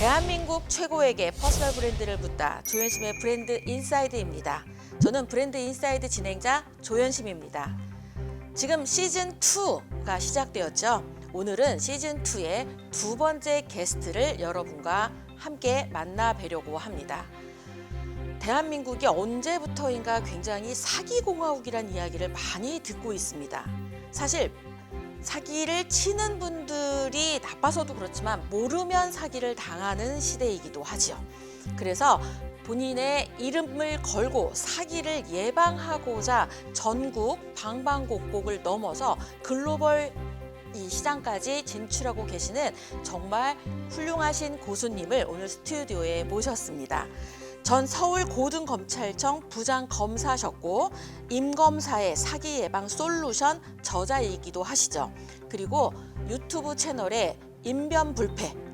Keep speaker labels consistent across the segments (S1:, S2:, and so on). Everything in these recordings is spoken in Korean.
S1: 대한민국 최고에게 퍼스널 브랜드를 묻다. 조현심의 브랜드 인사이드입니다. 저는 브랜드 인사이드 진행자 조현심입니다. 지금 시즌2가 시작되었죠. 오늘은 시즌2의 두 번째 게스트를 여러분과 함께 만나뵈려고 합니다. 대한민국이 언제부터인가 굉장히 사기공화국이라는 이야기를 많이 듣고 있습니다. 사실 사기를 치는 분들이 나빠서도 그렇지만 모르면 사기를 당하는 시대이기도 하죠. 그래서 본인의 이름을 걸고 사기를 예방하고자 전국 방방곡곡을 넘어서 글로벌 이 시장까지 진출하고 계시는 정말 훌륭하신 고수님을 오늘 스튜디오에 모셨습니다. 전 서울고등검찰청 부장검사셨고 임검사의 사기 예방 솔루션 저자이기도 하시죠. 그리고 유튜브 채널에 인변불패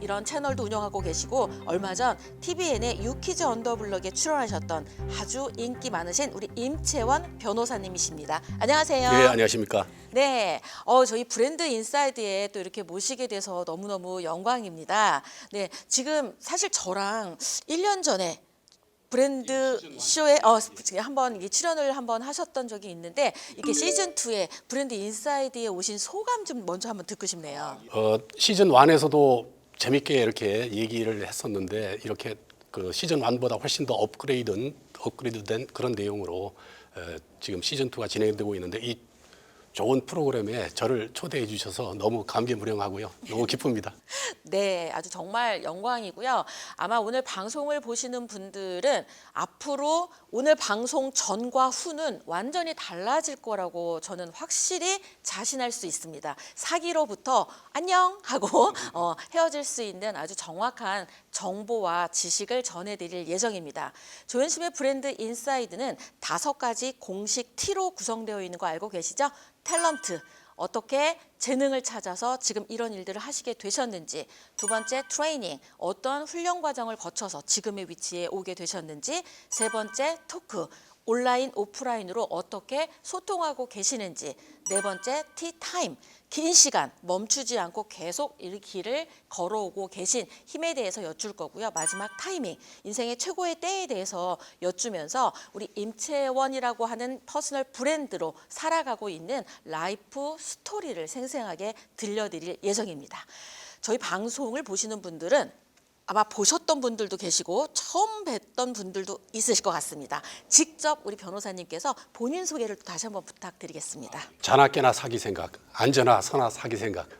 S1: 이런 채널도 운영하고 계시고 얼마 전 TVN의 유퀴즈 언더블럭에 출연하셨던 아주 인기 많으신 우리 임채원 변호사님이십니다. 안녕하세요.
S2: 네, 안녕하십니까.
S1: 네, 저희 브랜드 인사이드에 또 이렇게 모시게 돼서 너무너무 영광입니다. 네, 지금 사실 저랑 1년 전에 브랜드 쇼에 한번 출연을 한번 하셨던 적이 있는데 이렇게 시즌 2에 브랜드 인사이드에 오신 소감 좀 먼저 한번 듣고 싶네요.
S2: 시즌 1에서도 재밌게 이렇게 얘기를 했었는데 이렇게 그 시즌 1보다 훨씬 더 업그레이드된 그런 내용으로 지금 시즌 2가 진행되고 있는데 이 좋은 프로그램에 저를 초대해 주셔서 너무 감개무량하고요. 너무 기쁩니다.
S1: 네, 아주 정말 영광이고요. 아마 오늘 방송을 보시는 분들은 앞으로 오늘 방송 전과 후는 완전히 달라질 거라고 저는 확실히 자신할 수 있습니다. 사기로부터 안녕 하고 헤어질 수 있는 아주 정확한 정보와 지식을 전해드릴 예정입니다. 조현심의 브랜드 인사이드는 5가지 공식 T로 구성되어 있는 거 알고 계시죠? 탤런트, 어떻게 재능을 찾아서 지금 이런 일들을 하시게 되셨는지, 두 번째 트레이닝, 어떤 훈련 과정을 거쳐서 지금의 위치에 오게 되셨는지, 세 번째 토크, 온라인, 오프라인으로 어떻게 소통하고 계시는지, 네 번째 티타임, 긴 시간 멈추지 않고 계속 이 길을 걸어오고 계신 힘에 대해서 여쭐 거고요. 마지막 타이밍, 인생의 최고의 때에 대해서 여쭈면서 우리 임채원이라고 하는 퍼스널 브랜드로 살아가고 있는 라이프 스토리를 생생하게 들려드릴 예정입니다. 저희 방송을 보시는 분들은 아마 보셨던 분들도 계시고 처음 뵀던 분들도 있으실 것 같습니다. 직접 우리 변호사님께서 본인 소개를 또 다시 한번 부탁드리겠습니다.
S2: 자나깨나 사기 생각, 앉으나 서나 사기 생각.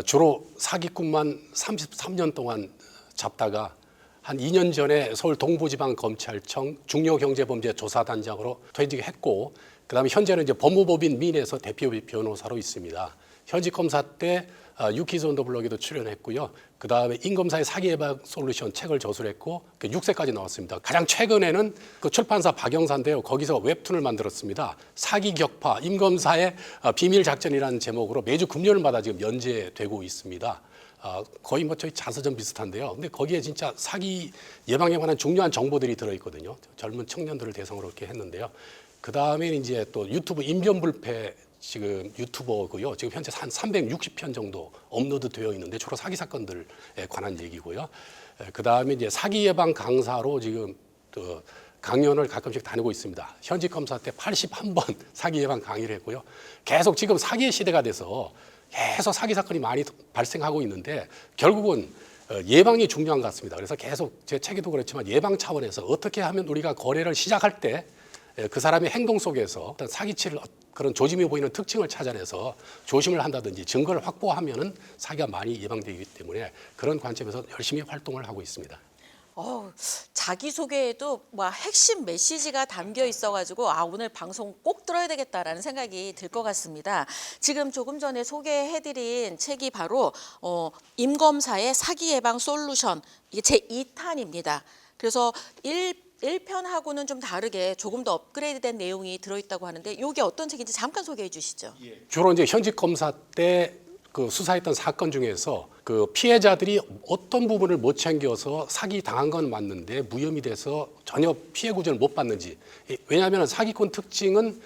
S2: 주로 사기꾼만 33년 동안 잡다가 한 2년 전에 서울 동부지방검찰청 중요경제범죄조사단장으로 퇴직했고 그다음에 현재는 이제 법무법인 민에서 대표 변호사로 있습니다. 현직 검사 때 유퀴즈 언더블럭에도 출연했고요. 그다음에 임검사의 사기 예방 솔루션 책을 저술했고 6세까지 나왔습니다. 가장 최근에는 그 출판사 박영사인데요. 거기서 웹툰을 만들었습니다. 사기 격파 임검사의 비밀 작전이라는 제목으로 매주 금요일마다 지금 연재되고 있습니다. 거의 뭐 저희 자서전 비슷한데요. 근데 거기에 진짜 사기 예방에 관한 중요한 정보들이 들어있거든요. 젊은 청년들을 대상으로 이렇게 했는데요. 그다음에 이제 또 유튜브 인변불패 지금 유튜버고요. 지금 현재 한 360편 정도 업로드 되어 있는데 주로 사기 사건들에 관한 얘기고요. 그다음에 이제 사기 예방 강사로 지금 또 강연을 가끔씩 다니고 있습니다. 현직 검사 때 81번 사기 예방 강의를 했고요. 계속 지금 사기의 시대가 돼서 계속 사기 사건이 많이 발생하고 있는데 결국은 예방이 중요한 것 같습니다. 그래서 계속 제 책에도 그렇지만 예방 차원에서 어떻게 하면 우리가 거래를 시작할 때 그 사람의 행동 속에서 어떤 사기치를 그런 조짐이 보이는 특징을 찾아내서 조심을 한다든지 증거를 확보하면은 사기가 많이 예방되기 때문에 그런 관점에서 열심히 활동을 하고 있습니다.
S1: 자기소개에도 뭐 핵심 메시지가 담겨 있어가지고 오늘 방송 꼭 들어야 되겠다라는 생각이 들 것 같습니다. 지금 조금 전에 소개해드린 책이 바로 임검사의 사기 예방 솔루션, 이게 제 2탄입니다. 그래서 1편하고는 좀 다르게 조금 더 업그레이드된 내용이 들어있다고 하는데 이게 어떤 책인지 잠깐 소개해 주시죠.
S2: 주로 이제 현직 검사 때 그 수사했던 사건 중에서 그 피해자들이 어떤 부분을 못 챙겨서 사기 당한 건 맞는데 무혐의 돼서 전혀 피해 구제를 못 받는지. 왜냐하면 사기꾼 특징은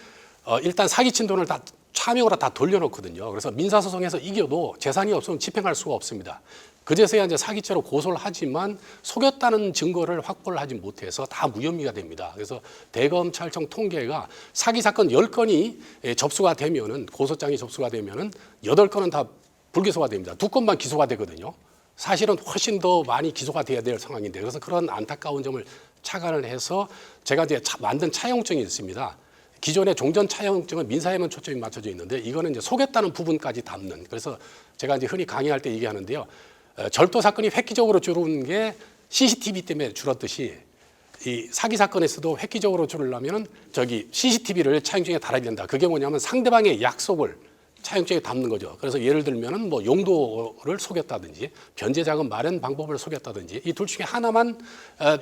S2: 일단 사기친 돈을 다 차명으로 다 돌려놓거든요. 그래서 민사소송에서 이겨도 재산이 없으면 집행할 수가 없습니다. 그제서야 이제 사기죄로 고소를 하지만 속였다는 증거를 확보를 하지 못해서 다 무혐의가 됩니다. 그래서 대검찰청 통계가 사기 사건 10건이 접수가 되면은 고소장이 접수가 되면은 8건은 다 불기소가 됩니다. 2건만 기소가 되거든요. 사실은 훨씬 더 많이 기소가 돼야 될 상황인데 그래서 그런 안타까운 점을 착안을 해서 제가 이제 만든 차용증이 있습니다. 기존의 종전 차용증은 민사에만 초점이 맞춰져 있는데 이거는 이제 속였다는 부분까지 담는 그래서 제가 이제 흔히 강의할 때 얘기하는데요. 절도 사건이 획기적으로 줄은 게 CCTV 때문에 줄었듯이 이 사기 사건에서도 획기적으로 줄으려면은 저기 CCTV를 차용증에 달아야 된다. 그게 뭐냐면 상대방의 약속을 차용증에 담는 거죠. 그래서 예를 들면은 뭐 용도를 속였다든지 변제 자금 마련 방법을 속였다든지 이 둘 중에 하나만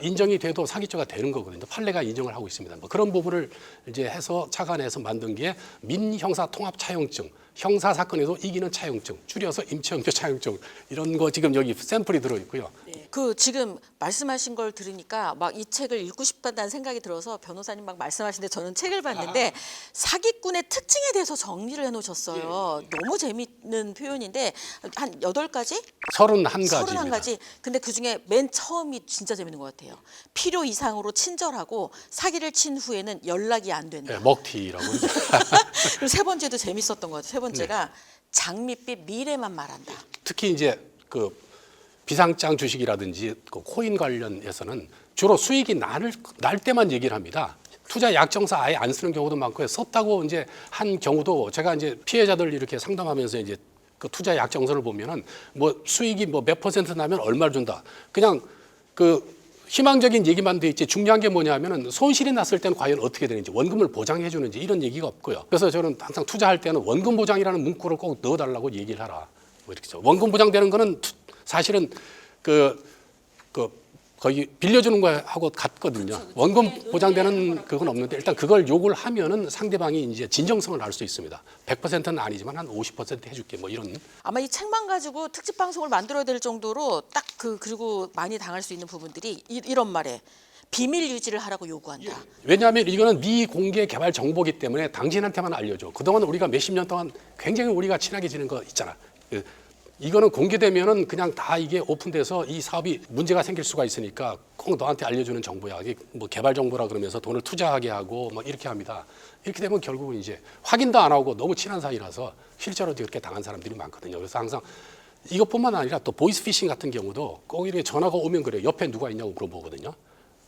S2: 인정이 돼도 사기죄가 되는 거거든요. 판례가 인정을 하고 있습니다. 뭐 그런 부분을 이제 해서 착안해서 만든 게 민형사 통합 차용증. 형사 사건에도 이기는 차용증, 줄여서 임차용조 차용증 이런 거 지금 여기 샘플이 들어 있고요.
S1: 그 지금 말씀하신 걸 들으니까 막 이 책을 읽고 싶다는 생각이 들어서 변호사님 막 말씀하시는데 저는 책을 봤는데 사기꾼의 특징에 대해서 정리를 해놓으셨어요. 너무 재밌는 표현인데 한 8가지?
S2: 31가지입니다.
S1: 31가지. 근데 그중에 맨 처음이 진짜 재밌는 것 같아요. 필요 이상으로 친절하고 사기를 친 후에는 연락이 안 된다.
S2: 네, 먹튀라고.
S1: 그리고 세 번째도 재밌었던 것 같아요. 세 번째가 장밋빛 미래만 말한다.
S2: 특히 이제 그 비상장 주식이라든지 그 코인 관련해서는 주로 수익이 날 때만 얘기를 합니다. 투자 약정서 아예 안 쓰는 경우도 많고요. 썼다고 이제 한 경우도 제가 이제 피해자들 이렇게 상담하면서 이제 그 투자 약정서를 보면은 뭐 수익이 뭐 몇 퍼센트 나면 얼마를 준다. 그냥 그 희망적인 얘기만 돼 있지 중요한 게 뭐냐면은 손실이 났을 때는 과연 어떻게 되는지 원금을 보장해 주는지 이런 얘기가 없고요. 그래서 저는 항상 투자할 때는 원금 보장이라는 문구를 꼭 넣어달라고 얘기를 하라. 뭐 이렇게 원금 보장되는 거는 사실은 그 거의 빌려주는 거하고 같거든요. 원금 보장되는 그건 없는데 일단 그걸 요구를 하면은 상대방이 이제 진정성을 알 수 있습니다. 100%는 아니지만 한 50% 해줄게 뭐 이런.
S1: 아마 이 책만 가지고 특집 방송을 만들어야 될 정도로 딱 그리고 많이 당할 수 있는 부분들이 이런 말에 비밀 유지를 하라고 요구한다.
S2: 왜냐하면 이거는 미공개 개발 정보기 때문에 당신한테만 알려줘. 그동안 우리가 몇십 년 동안 굉장히 우리가 친하게 지낸 거 있잖아. 이거는 공개되면은 그냥 다 이게 오픈돼서 이 사업이 문제가 생길 수가 있으니까 꼭 너한테 알려주는 정보야. 이게 뭐 개발 정보라 그러면서 돈을 투자하게 하고 뭐 이렇게 합니다. 이렇게 되면 결국은 이제 확인도 안 하고 너무 친한 사이라서 실제로도 이렇게 당한 사람들이 많거든요. 그래서 항상 이것뿐만 아니라 또 보이스피싱 같은 경우도 꼭 이렇게 전화가 오면 그래요. 옆에 누가 있냐고 물어보거든요.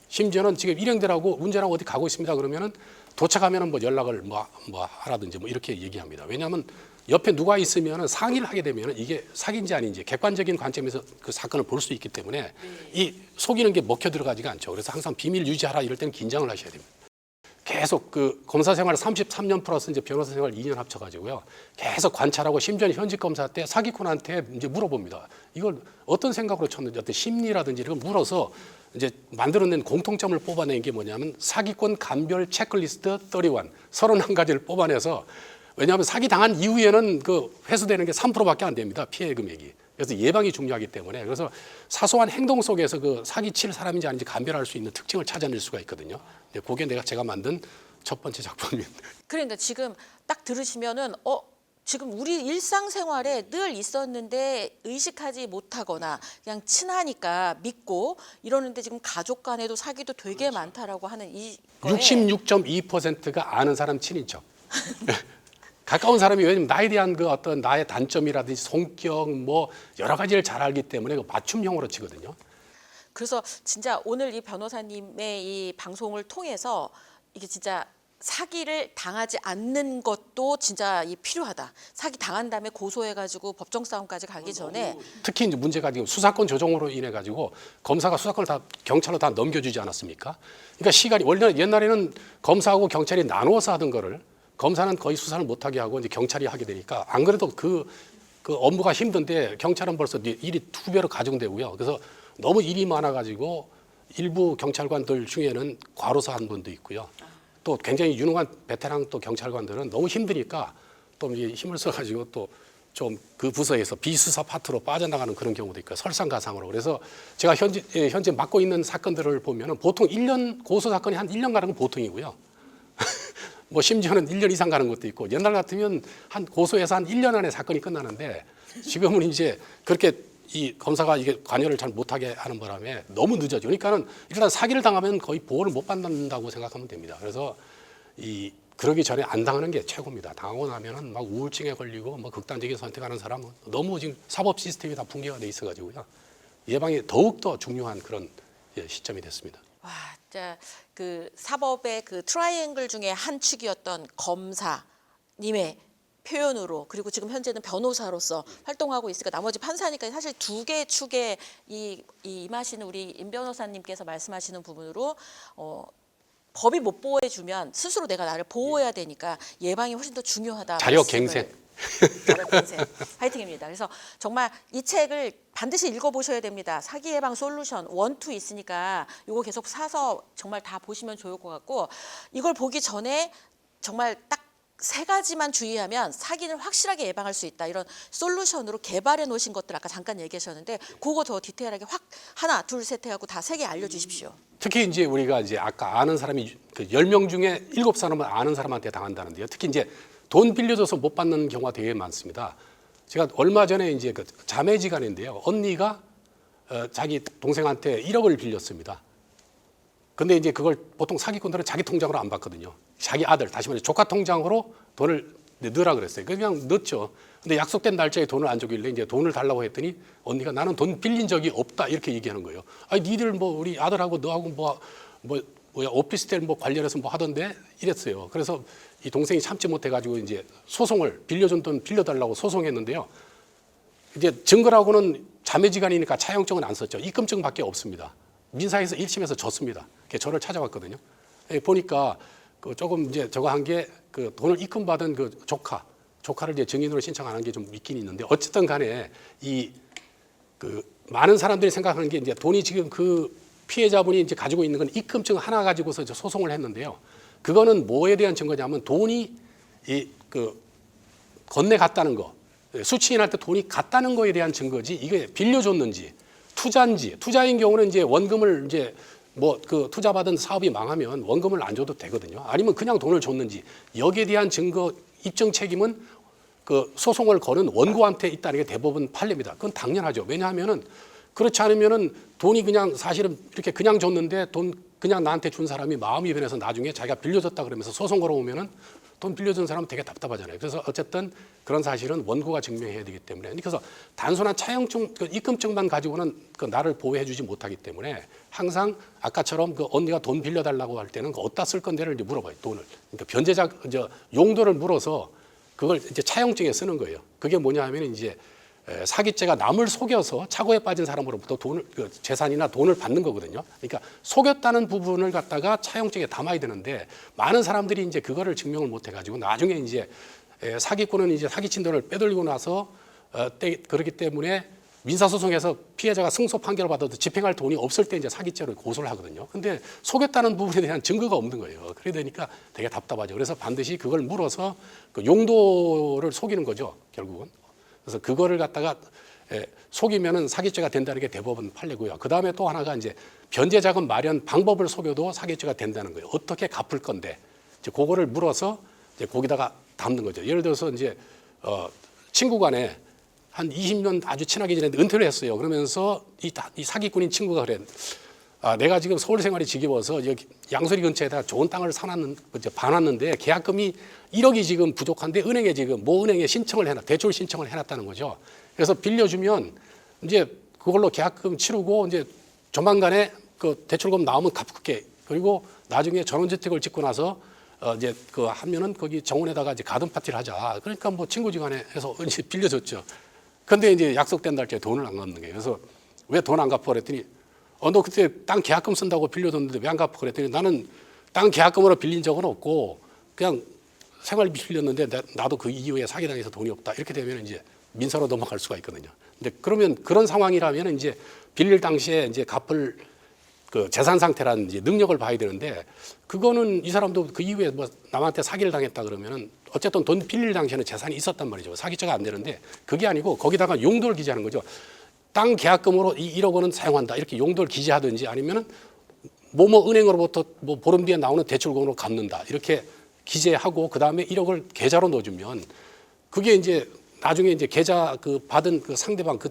S2: 심지어는 지금 일행들하고 운전하고 어디 가고 있습니다 그러면은 도착하면은 뭐 연락을 뭐 하라든지 뭐 이렇게 얘기합니다. 왜냐하면 옆에 누가 있으면 상의를 하게 되면 이게 사기인지 아닌지 객관적인 관점에서 그 사건을 볼 수 있기 때문에 이 속이는 게 먹혀 들어가지가 않죠. 그래서 항상 비밀 유지하라 이럴 때는 긴장을 하셔야 됩니다. 계속 그 검사 생활 33년 플러스 이제 변호사 생활 2년 합쳐가지고요. 계속 관찰하고 심지어 현직 검사 때 사기꾼한테 이제 물어봅니다. 이걸 어떤 생각으로 쳤는지 어떤 심리라든지 이런 걸 물어서 이제 만들어낸 공통점을 뽑아낸 게 뭐냐면 사기꾼 감별 체크리스트 31가지를 뽑아내서 왜냐하면 사기 당한 이후에는 그 회수되는 게 3%밖에 안 됩니다. 피해 금액이. 그래서 예방이 중요하기 때문에 그래서 사소한 행동 속에서 그 사기 칠 사람인지 아닌지 감별할 수 있는 특징을 찾아낼 수가 있거든요. 그게 제가 만든 첫 번째 작품입니다.
S1: 그러니까 지금 딱 들으시면은 지금 우리 일상생활에 늘 있었는데 의식하지 못하거나 그냥 친하니까 믿고 이러는데 지금 가족 간에도 사기도 되게 많다라고 하는 이
S2: 66.2%가 아는 사람 친인척. 가까운 사람이 왜냐면 나에 대한 그 어떤 나의 단점이라든지 성격 뭐 여러 가지를 잘 알기 때문에 그 맞춤형으로 치거든요.
S1: 그래서 진짜 오늘 이 변호사님의 이 방송을 통해서 이게 진짜 사기를 당하지 않는 것도 진짜 필요하다. 사기 당한 다음에 고소해가지고 법정 싸움까지 가기 전에
S2: 특히 이제 문제가 지금 수사권 조정으로 인해 가지고 검사가 수사권을 다 경찰로 다 넘겨주지 않았습니까? 그러니까 시간이 원래 옛날에는 검사하고 경찰이 나누어서 하던 거를 검사는 거의 수사를 못하게 하고 이제 경찰이 하게 되니까 안 그래도 그 업무가 힘든데 경찰은 벌써 일이 2배로 가중되고요. 그래서 너무 일이 많아가지고 일부 경찰관들 중에는 과로사 한 분도 있고요. 또 굉장히 유능한 베테랑 또 경찰관들은 너무 힘드니까 또 힘을 써가지고 또 좀 그 부서에서 비수사 파트로 빠져나가는 그런 경우도 있고요. 설상가상으로. 그래서 제가 현재 맡고 있는 사건들을 보면은 보통 1년 고소 사건이 한 1년 가는 건 보통이고요. 뭐 심지어는 1년 이상 가는 것도 있고 옛날 같으면 한 고소해서 한 1년 안에 사건이 끝나는데 지금은 이제 그렇게 이 검사가 이게 관여를 잘 못하게 하는 바람에 너무 늦어져. 그러니까는 일단 사기를 당하면 거의 보호를 못 받는다고 생각하면 됩니다. 그래서 이 그러기 전에 안 당하는 게 최고입니다. 당하고 나면은 막 우울증에 걸리고 뭐 극단적인 선택하는 사람은 너무 지금 사법 시스템이 다 붕괴가 돼 있어가지고요. 예방이 더욱 더 중요한 그런 시점이 됐습니다.
S1: 와, 진짜 그 사법의 그 트라이앵글 중에 한 축이었던 검사님의 표현으로 그리고 지금 현재는 변호사로서 활동하고 있으니까 나머지 판사니까 사실 두 개의 축에 임하시는 우리 임 변호사님께서 말씀하시는 부분으로 법이 못 보호해주면 스스로 내가 나를 보호해야 되니까 예방이 훨씬 더 중요하다.
S2: 자력갱생.
S1: 자력갱생. 파이팅입니다. 그래서 정말 이 책을 반드시 읽어보셔야 됩니다. 사기 예방 솔루션 1, 2 있으니까 이거 계속 사서 정말 다 보시면 좋을 것 같고 이걸 보기 전에 정말 딱 3가지만 주의하면 사기는 확실하게 예방할 수 있다. 이런 솔루션으로 개발해 놓으신 것들 아까 잠깐 얘기하셨는데 그거 더 디테일하게 확 하나, 둘, 셋 해갖고 다 3개 알려주십시오.
S2: 특히 이제 우리가 이제 아까 아는 사람이 그 10명 중에 7사람은 아는 사람한테 당한다는데요. 특히 이제 돈 빌려줘서 못 받는 경우가 되게 많습니다. 제가 얼마 전에 이제 그 자매지간인데요. 언니가 자기 동생한테 1억을 빌렸습니다. 근데 이제 그걸 보통 사기꾼들은 자기 통장으로 안 받거든요. 자기 아들, 다시 말해 조카 통장으로 돈을 넣으라 그랬어요. 그냥 넣었죠. 근데 약속된 날짜에 돈을 안 주길래 이제 돈을 달라고 했더니 언니가 나는 돈 빌린 적이 없다 이렇게 얘기하는 거예요. 아니 니들 뭐 우리 아들하고 너하고 뭐야 오피스텔 뭐 관련해서 뭐 하던데 이랬어요. 그래서 이 동생이 참지 못해가지고 이제 소송을 빌려준 돈 빌려달라고 소송했는데요. 이제 증거라고는 자매지간이니까 차용증은 안 썼죠. 입금증밖에 없습니다. 민사에서 1심에서 졌습니다. 저를 찾아왔거든요. 보니까 그 조금 이제 저거 한 게 그 돈을 입금받은 그 조카를 이제 증인으로 신청 안 한 게 좀 있긴 있는데 어쨌든 간에 이 그 많은 사람들이 생각하는 게 이제 돈이 지금 그 피해자분이 이제 가지고 있는 건 입금증 하나 가지고서 이제 소송을 했는데요. 그거는 뭐에 대한 증거냐면 돈이 이 그 건네갔다는 거, 수취인한테 돈이 갔다는 거에 대한 증거지 이게 빌려줬는지 투자인지 투자인 경우는 이제 원금을 이제 뭐 그 투자받은 사업이 망하면 원금을 안 줘도 되거든요. 아니면 그냥 돈을 줬는지 여기에 대한 증거 입증 책임은 그 소송을 거는 원고한테 있다는 게 대법원 판례입니다. 그건 당연하죠. 왜냐하면은 그렇지 않으면은 돈이 그냥 사실은 이렇게 그냥 줬는데 돈 그냥 나한테 준 사람이 마음이 변해서 나중에 자기가 빌려줬다 그러면서 소송 걸어오면은 돈 빌려준 사람은 되게 답답하잖아요. 그래서 어쨌든 그런 사실은 원고가 증명해야 되기 때문에 그래서 단순한 차용증, 그 입금증만 가지고는 그 나를 보호해주지 못하기 때문에 항상 아까처럼 그 언니가 돈 빌려달라고 할 때는 그 어디다 쓸 건데를 이제 물어봐요. 돈을. 그러니까 변제자 용도를 물어서 그걸 이제 차용증에 쓰는 거예요. 그게 뭐냐 하면 이제 사기죄가 남을 속여서 착오에 빠진 사람으로부터 돈을 그 재산이나 돈을 받는 거거든요. 그러니까 속였다는 부분을 갖다가 차용증에 담아야 되는데 많은 사람들이 이제 그거를 증명을 못 해가지고 나중에 이제 사기꾼은 이제 사기친 돈을 빼돌리고 나서 그렇기 때문에 민사소송에서 피해자가 승소 판결을 받아도 집행할 돈이 없을 때 이제 사기죄로 고소를 하거든요. 근데 속였다는 부분에 대한 증거가 없는 거예요. 그래 되니까 되게 답답하죠. 그래서 반드시 그걸 물어서 그 용도를 속이는 거죠. 결국은. 그래서 그거를 갖다가 속이면은 사기죄가 된다는 게 대법원 판례고요. 그 다음에 또 하나가 이제 변제자금 마련 방법을 속여도 사기죄가 된다는 거예요. 어떻게 갚을 건데, 이제 그거를 물어서 이제 거기다가 담는 거죠. 예를 들어서 이제 친구간에 한 20년 아주 친하게 지냈는데 은퇴를 했어요. 그러면서 이 사기꾼인 친구가 그래. 내가 지금 서울 생활이 지겨워서 여기 양소리 근처에다 좋은 땅을 봐놨는데 계약금이 1억이 지금 부족한데 은행에 지금 모 은행에 대출 신청을 해놨다는 거죠. 그래서 빌려주면 이제 그걸로 계약금 치르고 이제 조만간에 그 대출금 나오면 갚을게. 그리고 나중에 전원주택을 짓고 나서 이제 그 하면은 거기 정원에다가 이제 가든 파티를 하자. 그러니까 뭐 친구지간에 해서 이제 빌려줬죠. 근데 이제 약속된 날짜에 돈을 안 갚는 거예요. 그래서 왜 돈 안 갚아 그랬더니 너 그때 땅 계약금 쓴다고 빌려줬는데 왜 안 갚아 그랬더니 나는 땅 계약금으로 빌린 적은 없고 그냥 생활비 빌렸는데 나도 그 이후에 사기당해서 돈이 없다. 이렇게 되면 이제 민사로 넘어갈 수가 있거든요. 근데 그러면 그런 상황이라면 이제 빌릴 당시에 이제 갚을 그 재산 상태라는 이제 능력을 봐야 되는데 그거는 이 사람도 그 이후에 뭐 남한테 사기를 당했다 그러면은 어쨌든 돈 빌릴 당시에는 재산이 있었단 말이죠. 사기죄가 안 되는데 그게 아니고 거기다가 용도를 기재하는 거죠. 땅 계약금으로 이 1억 원은 사용한다. 이렇게 용도를 기재하든지 아니면은 뭐뭐 은행으로부터 뭐 보름 뒤에 나오는 대출금으로 갚는다. 이렇게 기재하고 그다음에 1억을 계좌로 넣어주면 그게 이제 나중에 이제 계좌 그 받은 그 상대방 그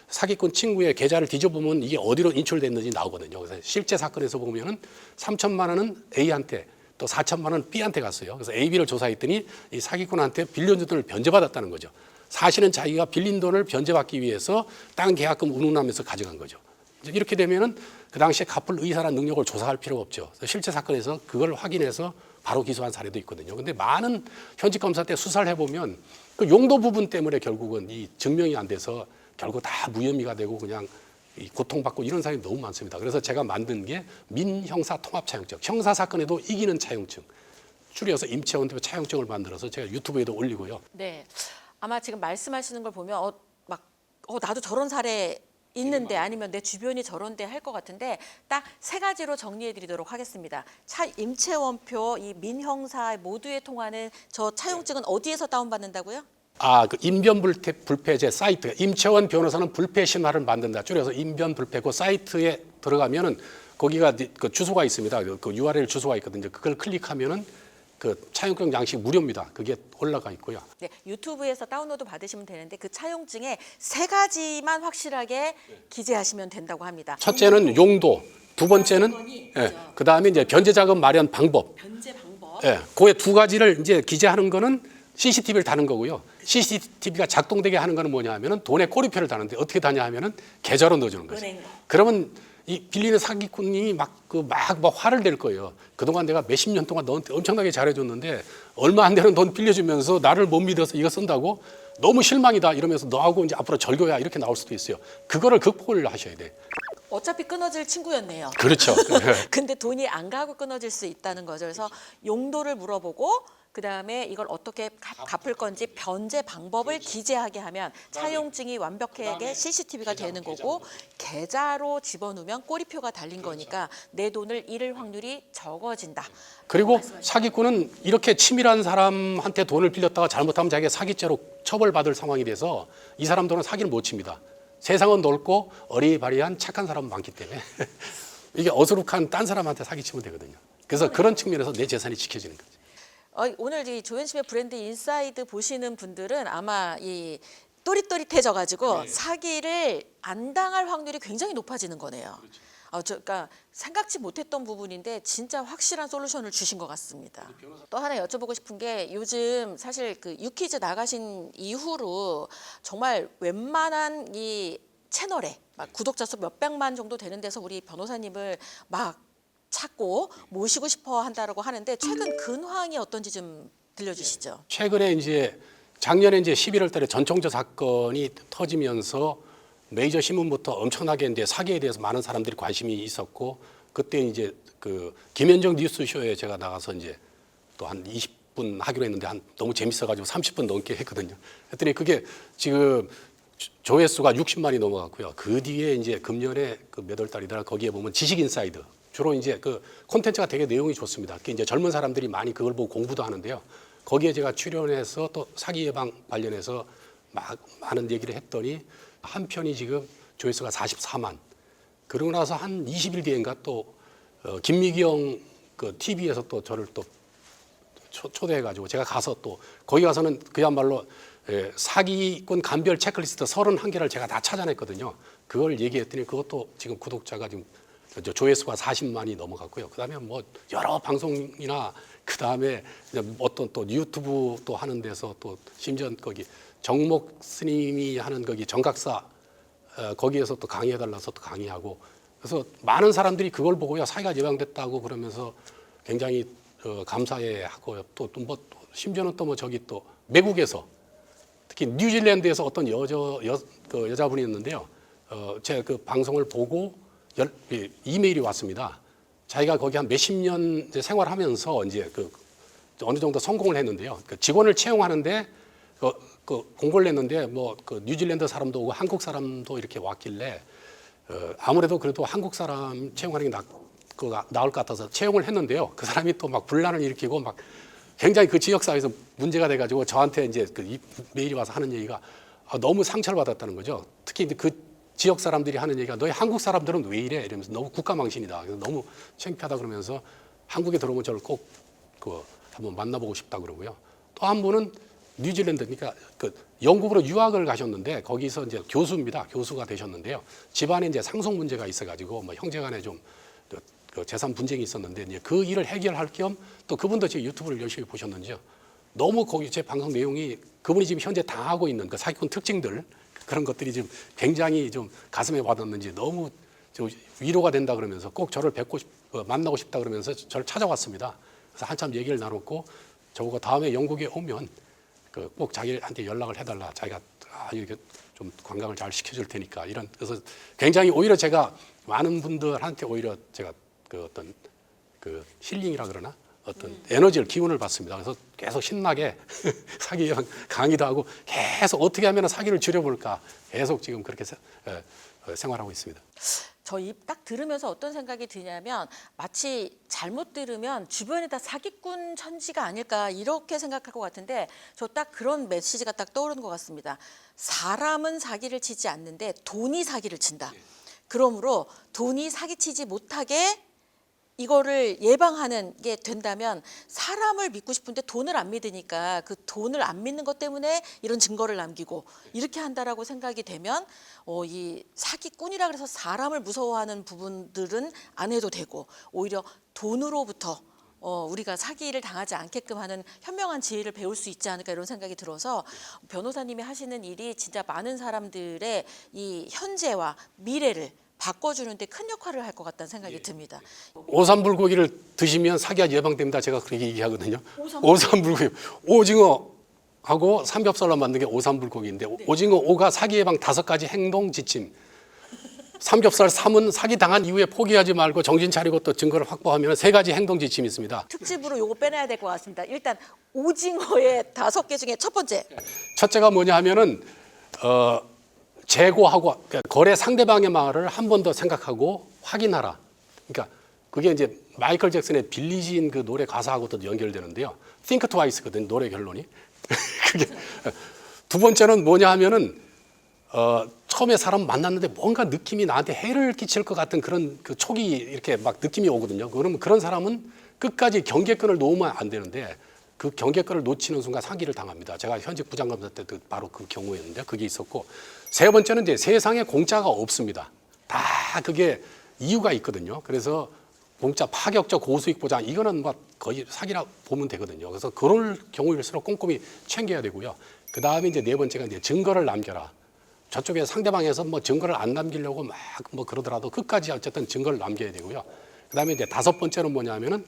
S2: 사기꾼 친구의 계좌를 뒤져보면 이게 어디로 인출됐는지 나오거든요. 그래서 실제 사건에서 보면은 3천만 원은 A한테 또 4천만 원은 B한테 갔어요. 그래서 A, B를 조사했더니 이 사기꾼한테 빌려준 돈을 변제받았다는 거죠. 사실은 자기가 빌린 돈을 변제받기 위해서 땅 계약금 운운하면서 가져간 거죠. 이렇게 되면은 그 당시에 갚을 의사나 능력을 조사할 필요가 없죠. 그래서 실제 사건에서 그걸 확인해서 바로 기소한 사례도 있거든요. 근데 많은 현직 검사 때 수사를 해보면 그 용도 부분 때문에 결국은 이 증명이 안 돼서 결국 다 무혐의가 되고 그냥 이 고통받고 이런 사람이 너무 많습니다. 그래서 제가 만든 게 민형사 통합 차용증, 형사 사건에도 이기는 차용증, 줄여서 임채원 대표 차용증을 만들어서 제가 유튜브에도 올리고요.
S1: 네, 아마 지금 말씀하시는 걸 보면 나도 저런 사례 있는데 아니면 내 주변이 저런데 할 것 같은데 딱 세 가지로 정리해드리도록 하겠습니다. 임채원표 이 민형사 모두에 통하는 저 차용증은 어디에서 다운받는다고요?
S2: 그 인변불패제 사이트, 임채원 변호사는 불패 신화를 만든다. 줄여서 인변불패 그 사이트에 들어가면은 거기가 그 주소가 있습니다. 그 URL 주소가 있거든요. 그걸 클릭하면은 그 차용증 양식 무료입니다. 그게 올라가 있고요.
S1: 네, 유튜브에서 다운로드 받으시면 되는데 그 차용증에 세 가지만 확실하게 기재하시면 된다고 합니다.
S2: 첫째는 용도, 두 번째는 그 다음에 이제 변제자금 마련 방법.
S1: 변제 방법.
S2: 그 두 가지를 이제 기재하는 거는 CCTV를 다는 거고요. CCTV가 작동되게 하는 거는 뭐냐 하면은 돈에 꼬리표를 다는데 어떻게 다냐 하면은 계좌로 넣어주는 거죠. 그러면 이 빌리는 사기꾼이 막 화를 낼 거예요. 그동안 내가 몇십 년 동안 너한테 엄청나게 잘해줬는데 얼마 안 되는 돈 빌려주면서 나를 못 믿어서 이거 쓴다고 너무 실망이다 이러면서 너하고 이제 앞으로 절교야 이렇게 나올 수도 있어요. 그거를 극복을 하셔야 돼.
S1: 어차피 끊어질 친구였네요.
S2: 그렇죠.
S1: 근데 돈이 안 가고 끊어질 수 있다는 거죠. 그래서 용도를 물어보고 그다음에 이걸 어떻게 갚을 건지 변제 방법을 기재하게 하면 차용증이 완벽하게 CCTV가 되는 거고 계좌로 집어넣으면 꼬리표가 달린 거니까 내 돈을 잃을 확률이 적어진다.
S2: 그리고 사기꾼은 이렇게 치밀한 사람한테 돈을 빌렸다가 잘못하면 자기가 사기죄로 처벌받을 상황이 돼서 이 사람들은 사기를 못 칩니다. 세상은 넓고 어리바리한 착한 사람은 많기 때문에 이게 어수룩한 딴 사람한테 사기치면 되거든요. 그래서 그런 측면에서 내 재산이 지켜지는 거죠.
S1: 오늘 이 조현심의 브랜드 인사이드 보시는 분들은 아마 이 또릿또릿해져가지고 사기를 안 당할 확률이 굉장히 높아지는 거네요. 그러니까 생각지 못했던 부분인데 진짜 확실한 솔루션을 주신 것 같습니다. 또 하나 여쭤보고 싶은 게 요즘 사실 그 유퀴즈 나가신 이후로 정말 웬만한 이 채널에 막 구독자 수 몇백만 정도 되는 데서 우리 변호사님을 막 찾고 모시고 싶어 한다라고 하는데 최근 근황이 어떤지 좀 들려주시죠.
S2: 최근에 이제 작년에 이제 11월 달에 전총조 사건이 터지면서 메이저 신문부터 엄청나게 이제 사기에 대해서 많은 사람들이 관심이 있었고 그때 이제 그 김현정 뉴스쇼에 제가 나가서 이제 또 한 20분 하기로 했는데 너무 재밌어가지고 30분 넘게 했거든요. 했더니 그게 지금 조회수가 60만이 넘어갔고요. 그 뒤에 이제 금년에 그 몇 월 달이더라 거기에 보면 지식인사이드 주로 이제 그 콘텐츠가 되게 내용이 좋습니다. 이제 젊은 사람들이 많이 그걸 보고 공부도 하는데요. 거기에 제가 출연해서 또 사기 예방 관련해서 많은 얘기를 했더니 한 편이 지금 조회수가 44만. 그러고 나서 한 20일 뒤인가 또 김미경 그 TV에서 또 저를 또 초대해가지고 제가 가서 또 거기 가서는 그야말로 사기꾼 감별 체크리스트 31개를 제가 다 찾아냈거든요. 그걸 얘기했더니 그것도 지금 구독자가 지금 조회수가 40만이 넘어갔고요. 그다음에 뭐 여러 방송이나 그다음에 어떤 또 유튜브 또 하는 데서 또 심지어 거기 정목 스님이 하는 거기 정각사 거기에서 또 강의해달라서 또 강의하고 그래서 많은 사람들이 그걸 보고요 사기가 예방됐다고 그러면서 굉장히 감사해하고요. 또 뭐 심지어는 또 뭐 저기 또 외국에서 특히 뉴질랜드에서 어떤 여자분이 있는데요. 제가 그 방송을 보고 이메일이 왔습니다. 자기가 거기 한 몇십 년 생활하면서 이제 그 어느 정도 성공을 했는데요. 그 직원을 채용하는데 그 공고를 냈는데 뭐 그 뉴질랜드 사람도 오고 한국 사람도 이렇게 왔길래 아무래도 그래도 한국 사람 채용하는 게 나을 것 같아서 채용을 했는데요. 그 사람이 또 막 분란을 일으키고 막 굉장히 그 지역 사회에서 문제가 돼가지고 저한테 이제 그 메일이 와서 하는 얘기가 너무 상처를 받았다는 거죠. 특히 그 지역 사람들이 하는 얘기가 너희 한국 사람들은 왜 이래 이러면서 너무 국가망신이다. 그래서 너무 창피하다 그러면서 한국에 들어오면 저를 꼭 그 한번 만나보고 싶다 그러고요. 또 한 분은 뉴질랜드, 그러니까 그 영국으로 유학을 가셨는데 거기서 이제 교수입니다. 교수가 되셨는데요. 집안에 이제 상속 문제가 있어가지고 뭐 형제간에 좀 그 재산 분쟁이 있었는데 이제 그 일을 해결할 겸 또 그분도 제 유튜브를 열심히 보셨는지요. 너무 거기 제 방송 내용이 그분이 지금 현재 당하고 있는 그 사기꾼 특징들 그런 것들이 지금 굉장히 좀 가슴에 와닿는지 너무 좀 위로가 된다 그러면서 꼭 저를 만나고 싶다 그러면서 저를 찾아왔습니다. 그래서 한참 얘기를 나눴고 저보고 다음에 영국에 오면 꼭 자기한테 연락을 해달라. 자기가 이렇게 좀 관광을 잘 시켜줄 테니까 이런. 그래서 굉장히 오히려 제가 많은 분들한테 오히려 제가 그 어떤 그 힐링이라 그러나 어떤 에너지를 기운을 받습니다. 그래서 계속 신나게 사기 예방 강의도 하고 계속 어떻게 하면 사기를 줄여볼까 계속 지금 그렇게 생활하고 있습니다.
S1: 저 이 딱 들으면서 어떤 생각이 드냐면 마치 잘못 들으면 주변에 다 사기꾼 천지가 아닐까 이렇게 생각할 것 같은데 저 딱 그런 메시지가 딱 떠오르는 것 같습니다. 사람은 사기를 치지 않는데 돈이 사기를 친다. 그러므로 돈이 사기치지 못하게 이거를 예방하는 게 된다면 사람을 믿고 싶은데 돈을 안 믿으니까 그 돈을 안 믿는 것 때문에 이런 증거를 남기고 이렇게 한다라고 생각이 되면 이 사기꾼이라 그래서 사람을 무서워하는 부분들은 안 해도 되고 오히려 돈으로부터 우리가 사기를 당하지 않게끔 하는 현명한 지혜를 배울 수 있지 않을까 이런 생각이 들어서 변호사님이 하시는 일이 진짜 많은 사람들의 이 현재와 미래를 바꿔주는데 큰 역할을 할 것 같다는 생각이 듭니다.
S2: 오삼불고기를 드시면 사기가 예방됩니다. 제가 그렇게 얘기하거든요. 오삼불고기, 오징어하고 삼겹살로 만든 게 오삼불고기인데 오징어 5가 사기 예방 5가지 행동 지침. 삼겹살 3은 사기 당한 이후에 포기하지 말고 정신 차리고 또 증거를 확보하면 3가지 행동 지침이 있습니다.
S1: 특집으로 요거 빼내야 될 것 같습니다. 일단 오징어의 5개 중에 첫 번째.
S2: 첫째가 뭐냐 하면은 재고하고 그러니까 거래 상대방의 말을 한 번 더 생각하고 확인하라. 그러니까 그게 이제 마이클 잭슨의 빌리진 그 노래 가사하고도 연결되는데요. Think twice거든 노래 결론이. 그게 두 번째는 뭐냐 하면은 처음에 사람 만났는데 뭔가 느낌이 나한테 해를 끼칠 것 같은 그런 그 촉이 이렇게 막 느낌이 오거든요. 그러면 그런 사람은 끝까지 경계권을 놓으면 안 되는데 그 경계권을 놓치는 순간 사기를 당합니다. 제가 현직 부장검사 때도 바로 그 경우였는데 그게 있었고 세 번째는 이제 세상에 공짜가 없습니다. 다 그게 이유가 있거든요. 그래서 공짜 파격적 고수익 보장 이거는 뭐 거의 사기라 보면 되거든요. 그래서 그럴 경우일수록 꼼꼼히 챙겨야 되고요. 그 다음에 이제 네 번째가 이제 증거를 남겨라. 저쪽에 상대방에서 뭐 증거를 안 남기려고 막 뭐 그러더라도 끝까지 어쨌든 증거를 남겨야 되고요. 그 다음에 이제 5번째는 뭐냐면은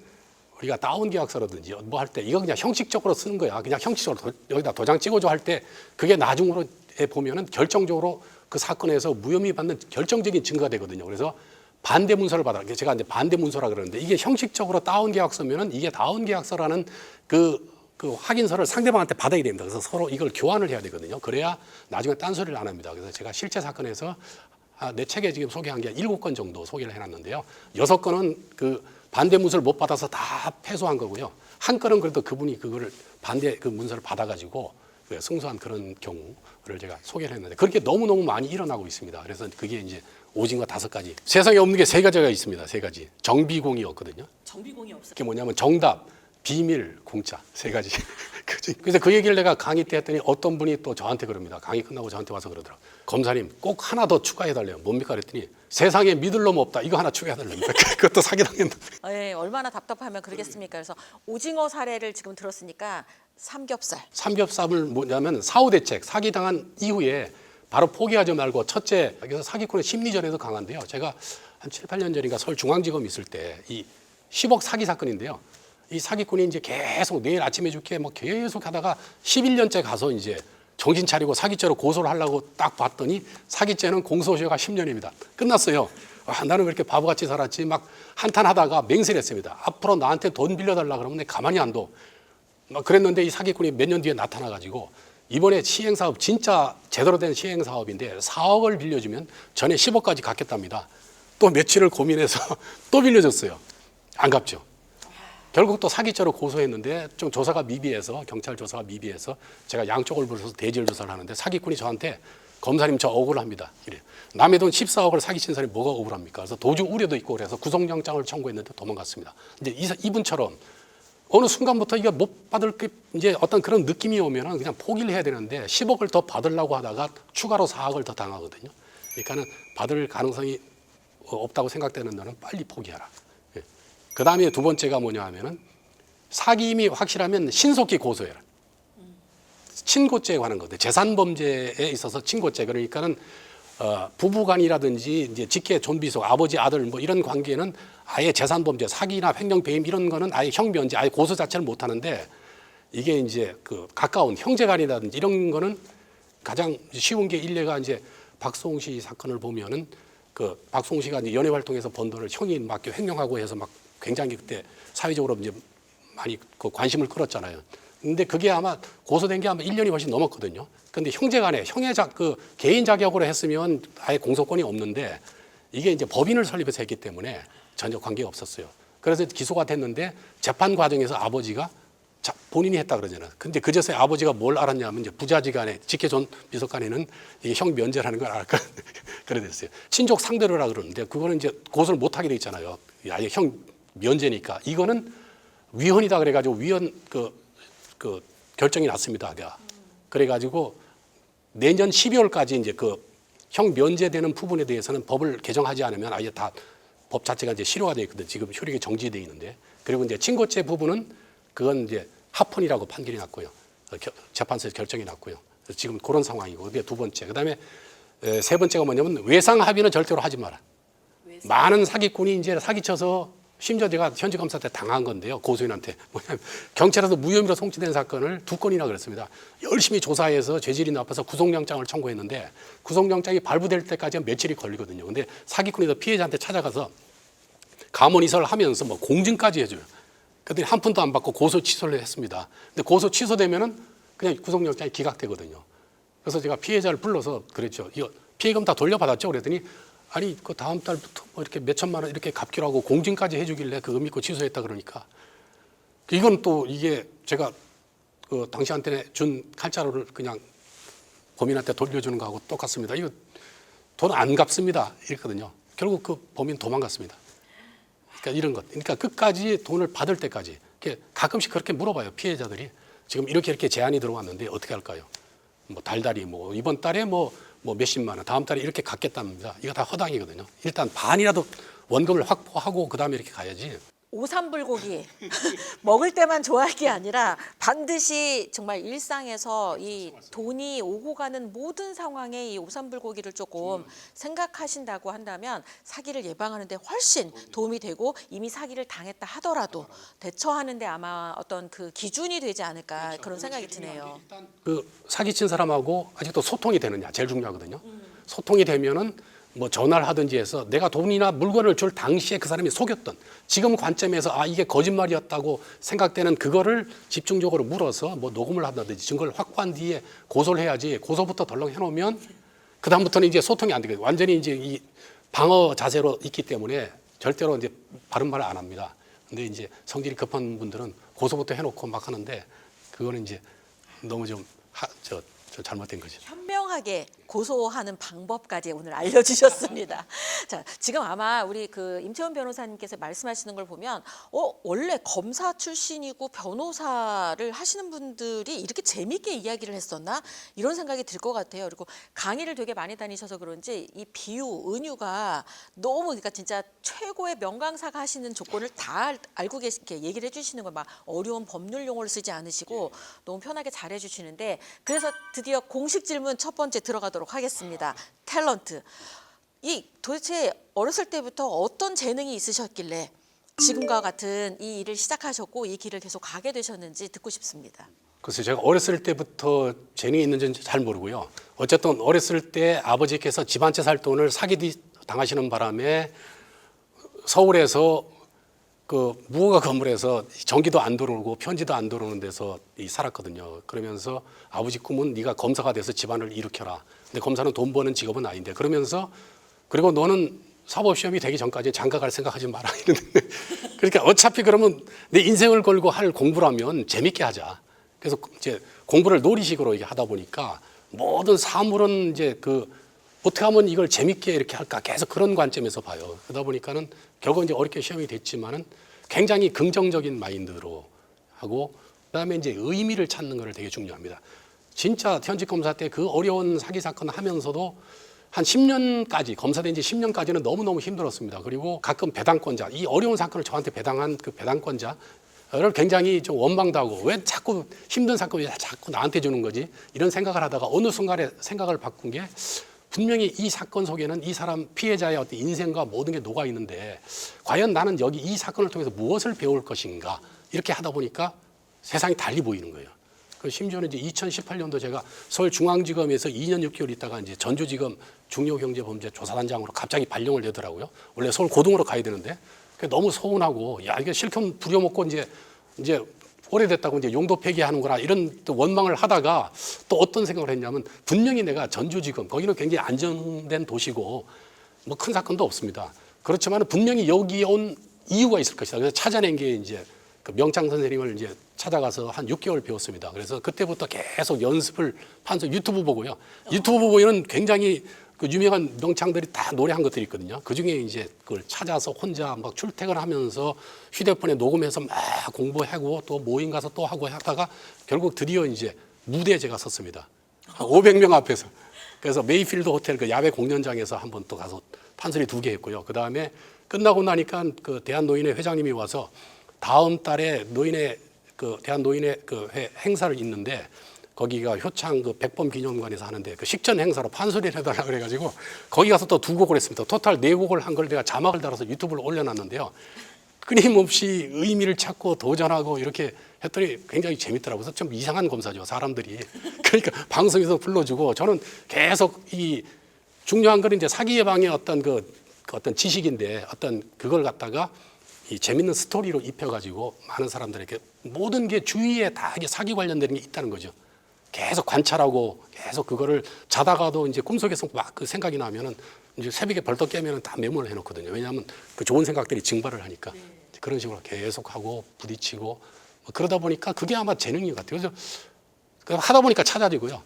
S2: 우리가 다운 계약서라든지 뭐 할 때 이거 그냥 형식적으로 쓰는 거야. 그냥 형식적으로 여기다 도장 찍어줘 할 때 그게 나중으로 보면은 결정적으로 그 사건에서 무혐의 받는 결정적인 증거가 되거든요. 그래서 반대 문서를 받아라. 제가 이제 반대 문서라 그러는데 이게 형식적으로 다운 계약서면은 이게 다운 계약서라는 그 확인서를 상대방한테 받아야 됩니다. 그래서 서로 이걸 교환을 해야 되거든요. 그래야 나중에 딴소리를 안 합니다. 그래서 제가 실제 사건에서 내 책에 지금 소개한 게 7건 정도 소개를 해놨는데요. 6건은 그 반대 문서를 못 받아서 다 패소한 거고요. 한 건은 그래도 그분이 그거를 반대 그 문서를 받아가지고 승소한 그런 경우를 제가 소개를 했는데 그렇게 너무너무 많이 일어나고 있습니다. 그래서 그게 이제 오징어 5가지. 세상에 없는 게 3가지가 있습니다. 3가지. 정비공이 없거든요.
S1: 정비공이 없어요.
S2: 그게 뭐냐면 정답, 비밀, 공짜 3가지. 그래서 그 얘기를 내가 강의 때 했더니 어떤 분이 또 저한테 그럽니다. 강의 끝나고 저한테 와서 그러더라고요. 검사님 꼭 하나 더 추가해달래요. 뭡니까 그랬더니 세상에 믿을 놈 없다. 이거 하나 추가해달랍니다. 그것도 사기당했는데.
S1: 네, 얼마나 답답하면 그러겠습니까. 그래서 오징어 사례를 지금 들었으니까
S2: 삼겹살을 뭐냐면 사후대책, 사기당한 이후에 바로 포기하지 말고 첫째, 그래서 사기꾼의 심리전에도 강한데요. 제가 한 7, 8년 전인가 서울중앙지검 있을 때 이 10억 사기 사건인데요. 이 사기꾼이 이제 계속 내일 아침에 줄게 뭐 계속 하다가 11년째 가서 이제 정신 차리고 사기죄로 고소를 하려고 딱 봤더니 사기죄는 공소시효가 10년입니다. 끝났어요. 나는 왜 이렇게 바보같이 살았지 막 한탄하다가 맹세를 했습니다. 앞으로 나한테 돈 빌려달라 그러면 내가 가만히 안 둬. 막 그랬는데 이 사기꾼이 몇 년 뒤에 나타나가지고 이번에 시행사업 진짜 제대로 된 시행사업인데 4억을 빌려주면 전에 10억까지 갚겠답니다. 또 며칠을 고민해서 또 빌려줬어요. 안 갚죠. 결국 또 사기죄로 고소했는데 좀 조사가 미비해서 경찰 조사가 미비해서 제가 양쪽을 불러서 대질 조사를 하는데 사기꾼이 저한테 검사님 저 억울합니다. 이래. 남의 돈 14억을 사기친 사람이 뭐가 억울합니까? 그래서 도주 우려도 있고 그래서 구속영장을 청구했는데 도망갔습니다. 근데 이분처럼 어느 순간부터 이게 못 받을 게 이제 어떤 그런 느낌이 오면은 그냥 포기를 해야 되는데 10억을 더 받으려고 하다가 추가로 4억을 더 당하거든요. 그러니까는 받을 가능성이 없다고 생각되는 너는 빨리 포기하라. 예. 그 다음에 두 번째가 뭐냐 하면은 사기임이 확실하면 신속히 고소해라. 친고죄에 관한 건데 재산 범죄에 있어서 친고죄 그러니까는 부부간이라든지 이제 직계 존비속 아버지 아들 뭐 이런 관계는 아예 재산 범죄 사기나 횡령 배임 이런 거는 아예 형면제 아예 고소 자체를 못 하는데 이게 이제 그 가까운 형제간이라든지 이런 거는 가장 쉬운 게 일례가 이제 박수홍 씨 사건을 보면은 그 박수홍 씨가 이제 연애 활동에서 번 돈을 형이 막 횡령하고 해서 막 굉장히 그때 사회적으로 이제 많이 그 관심을 끌었잖아요. 근데 그게 아마 고소된 게 아마 1년이 훨씬 넘었거든요. 근데 형제간에 그 개인 자격으로 했으면 아예 공소권이 없는데 이게 이제 법인을 설립해서 했기 때문에 전혀 관계가 없었어요. 그래서 기소가 됐는데 재판 과정에서 아버지가 본인이 했다 그러잖아요. 근데 그제서야 아버지가 뭘 알았냐면 이제 부자지간에 직계존 비속간에는 이게 형 면제라는 걸 알까 그래 됐어요. 친족 상대로라 그러는데 그거는 이제 고소를 못 하게 돼 있잖아요. 아예 형 면제니까 이거는 위헌이다 그래가지고 위헌 그 결정이 났습니다. 그래가지고 내년 12월까지 이제 그 형 면제되는 부분에 대해서는 법을 개정하지 않으면 아예 다 법 자체가 이제 실효가 돼 있거든. 지금 효력이 정지돼 있는데 그리고 이제 친고죄 부분은 그건 이제 합헌이라고 판결이 났고요. 재판소에서 결정이 났고요. 지금 그런 상황이고 그게 두 번째. 그다음에 세 번째가 뭐냐면 외상 합의는 절대로 하지 마라. 많은 사기꾼이 이제 사기쳐서 심지어 제가 현직 검사 때 당한 건데요. 고소인한테 뭐냐면 경찰에서 무혐의로 송치된 사건을 2건이나 그랬습니다. 열심히 조사해서 죄질이 나빠서 구속영장을 청구했는데 구속영장이 발부될 때까지는 며칠이 걸리거든요. 근데 사기꾼이 피해자한테 찾아가서 감원 이사를 하면서 뭐 공증까지 해줘요. 그랬더니 한 푼도 안 받고 고소 취소를 했습니다. 근데 고소 취소되면은 그냥 구속영장이 기각되거든요. 그래서 제가 피해자를 불러서 그랬죠. 이거 피해금 다 돌려받았죠. 그랬더니 아니 그 다음 달부터 뭐 이렇게 몇 천만 원 이렇게 갚기로 하고 공증까지 해주길래 그거 믿고 취소했다 그러니까 이건 또 이게 제가 그 당시한테 준 칼자루를 그냥 범인한테 돌려주는 거하고 똑같습니다. 이거 돈 안 갚습니다. 이랬거든요. 결국 그 범인 도망갔습니다. 그러니까 이런 것. 그러니까 끝까지 돈을 받을 때까지 가끔씩 그렇게 물어봐요. 피해자들이 지금 이렇게 제안이 들어왔는데 어떻게 할까요? 뭐 달달이 뭐 이번 달에 뭐 몇십만 원, 다음 달에 이렇게 갚겠답니다. 이거 다 허당이거든요. 일단 반이라도 원금을 확보하고 그다음에 이렇게 가야지.
S1: 오삼불고기 먹을 때만 좋아할 게 아니라 반드시 정말 일상에서 이 돈이 오고 가는 모든 상황에 이 오삼불고기를 조금 생각하신다고 한다면 사기를 예방하는 데 훨씬 도움이 되고 이미 사기를 당했다 하더라도 대처하는 데 아마 어떤 그 기준이 되지 않을까 그런 생각이 드네요.
S2: 그 사기친 사람하고 아직도 소통이 되느냐 제일 중요하거든요. 소통이 되면은 뭐 전화를 하든지 해서 내가 돈이나 물건을 줄 당시에 그 사람이 속였던 지금 관점에서 아 이게 거짓말이었다고 생각되는 그거를 집중적으로 물어서 뭐 녹음을 한다든지 증거를 확보한 뒤에 고소를 해야지. 고소부터 덜렁 해놓으면 그 다음부터는 이제 소통이 안 되거든요. 완전히 이제 이 방어 자세로 있기 때문에 절대로 이제 바른 말을 안 합니다. 근데 이제 성질이 급한 분들은 고소부터 해놓고 막 하는데 그거는 이제 너무 좀 잘못된 거죠.
S1: 현명하게 고소하는 방법까지 오늘 알려주셨습니다. 자, 지금 아마 우리 그 임채원 변호사님께서 말씀하시는 걸 보면 원래 검사 출신이고 변호사를 하시는 분들이 이렇게 재밌게 이야기를 했었나 이런 생각이 들 것 같아요. 그리고 강의를 되게 많이 다니셔서 그런지 이 비유, 은유가 너무 그러니까 진짜 최고의 명강사가 하시는 조건을 다 알고 계시게 얘기를 해주시는 거 막 어려운 법률 용어를 쓰지 않으시고 너무 편하게 잘해주시는데 그래서 드디어 공식 질문 첫 번째 들어가도록 하겠습니다. 탤런트. 이 도대체 어렸을 때부터 어떤 재능이 있으셨길래 지금과 같은 이 일을 시작하셨고 이 길을 계속 가게 되셨는지 듣고 싶습니다.
S2: 글쎄요, 제가 어렸을 때부터 재능이 있는지는 잘 모르고요. 어쨌든 어렸을 때 아버지께서 집 한 채 살 돈을 사기 당하시는 바람에 서울에서 그 무허가 건물에서 전기도 안 들어오고 편지도 안 들어오는 데서 살았거든요. 그러면서 아버지 꿈은 네가 검사가 돼서 집안을 일으켜라. 근데 검사는 돈 버는 직업은 아닌데 그러면서 그리고 너는 사법시험이 되기 전까지 장가 갈 생각하지 마라 이러는데 그러니까 어차피 그러면 내 인생을 걸고 할 공부라면 재밌게 하자. 그래서 이제 공부를 놀이식으로 이렇게 하다 보니까 모든 사물은 이제 그 어떻게 하면 이걸 재밌게 이렇게 할까 계속 그런 관점에서 봐요. 그러다 보니까는 결국 이제 어렵게 시험이 됐지만은 굉장히 긍정적인 마인드로 하고 그다음에 이제 의미를 찾는 거를 되게 중요합니다. 진짜 현직 검사 때 그 어려운 사기 사건 하면서도 한 10년까지 검사된 지 10년까지는 너무너무 힘들었습니다. 그리고 가끔 배당권자, 이 어려운 사건을 저한테 배당한 그 배당권자를 굉장히 좀 원망도 하고 왜 자꾸 힘든 사건이 자꾸 나한테 주는 거지? 이런 생각을 하다가 어느 순간에 생각을 바꾼 게 분명히 이 사건 속에는 이 사람 피해자의 어떤 인생과 모든 게 녹아 있는데 과연 나는 여기 이 사건을 통해서 무엇을 배울 것인가 이렇게 하다 보니까 세상이 달리 보이는 거예요. 그 심지어는 이제 2018년도 제가 서울중앙지검에서 2년 6개월 있다가 이제 전주지검 중요경제범죄조사단장으로 갑자기 발령을 내더라고요. 원래 서울 고등으로 가야 되는데 너무 서운하고 야 이게 실컷 부려먹고 이제 오래됐다고 이제 용도 폐기하는구나 이런 또 원망을 하다가 또 어떤 생각을 했냐면 분명히 내가 전주지검 거기는 굉장히 안정된 도시고 뭐 큰 사건도 없습니다. 그렇지만 분명히 여기에 온 이유가 있을 것이다. 그래서 찾아낸 게 이제 그 명창 선생님을 이제 찾아가서 한 6개월 배웠습니다. 그래서 그때부터 계속 연습을 판서 유튜브 보고요. 유튜브 보고는 굉장히 그 유명한 명창들이 다 노래한 것들이 있거든요. 그 중에 이제 그걸 찾아서 혼자 막 출퇴근하면서 휴대폰에 녹음해서 막 공부하고 또 모임 가서 또 하고 하다가 결국 드디어 이제 무대에 제가 섰습니다. 한 500명 앞에서. 그래서 메이필드 호텔 그 야외 공연장에서 한번 또 가서 판소리 2개 했고요. 그 다음에 끝나고 나니까 그 대한노인회 회장님이 와서 다음 달에 노인회 그 대한노인회 그 행사를 있는데 거기가 효창 그 백범 기념관에서 하는데 그 식전 행사로 판소리를 해달라 그래가지고 거기 가서 또 2곡을 했습니다. 토탈 4곡을 한 걸 내가 자막을 달아서 유튜브를 올려놨는데요. 끊임없이 의미를 찾고 도전하고 이렇게 했더니 굉장히 재밌더라고요. 그래서 좀 이상한 검사죠, 사람들이. 그러니까 방송에서 불러주고 저는 계속 이 중요한 건 이제 사기 예방의 어떤 그 어떤 지식인데 어떤 그걸 갖다가 이 재밌는 스토리로 입혀가지고 많은 사람들에게 모든 게 주위에 다 이게 사기 관련된 게 있다는 거죠. 계속 관찰하고 계속 그거를 자다가도 이제 꿈속에서 막 그 생각이 나면은 이제 새벽에 벌떡 깨면은 다 메모를 해놓거든요. 왜냐하면 그 좋은 생각들이 증발을 하니까 그런 식으로 계속하고 부딪히고 뭐 그러다 보니까 그게 아마 재능인 것 같아요. 그래서 하다 보니까 찾아지고요.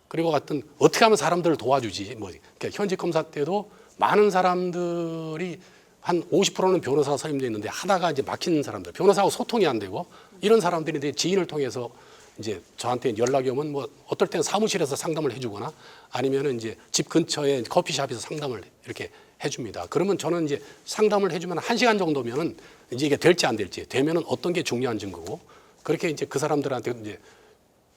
S2: 그리고 어떻게 하면 사람들을 도와주지. 뭐 그러니까 현직 검사 때도 많은 사람들이 한 50%는 변호사가 선임되어 있는데 하다가 이제 막히는 사람들, 변호사하고 소통이 안 되고 이런 사람들이 이제 지인을 통해서 이제 저한테 연락이 오면 뭐 어떨 때는 사무실에서 상담을 해주거나 아니면은 이제 집 근처에 커피숍에서 상담을 이렇게 해줍니다. 그러면 저는 이제 상담을 해주면 1시간 정도면은 이제 이게 될지 안 될지 되면은 어떤 게 중요한 증거고 그렇게 이제 그 사람들한테 이제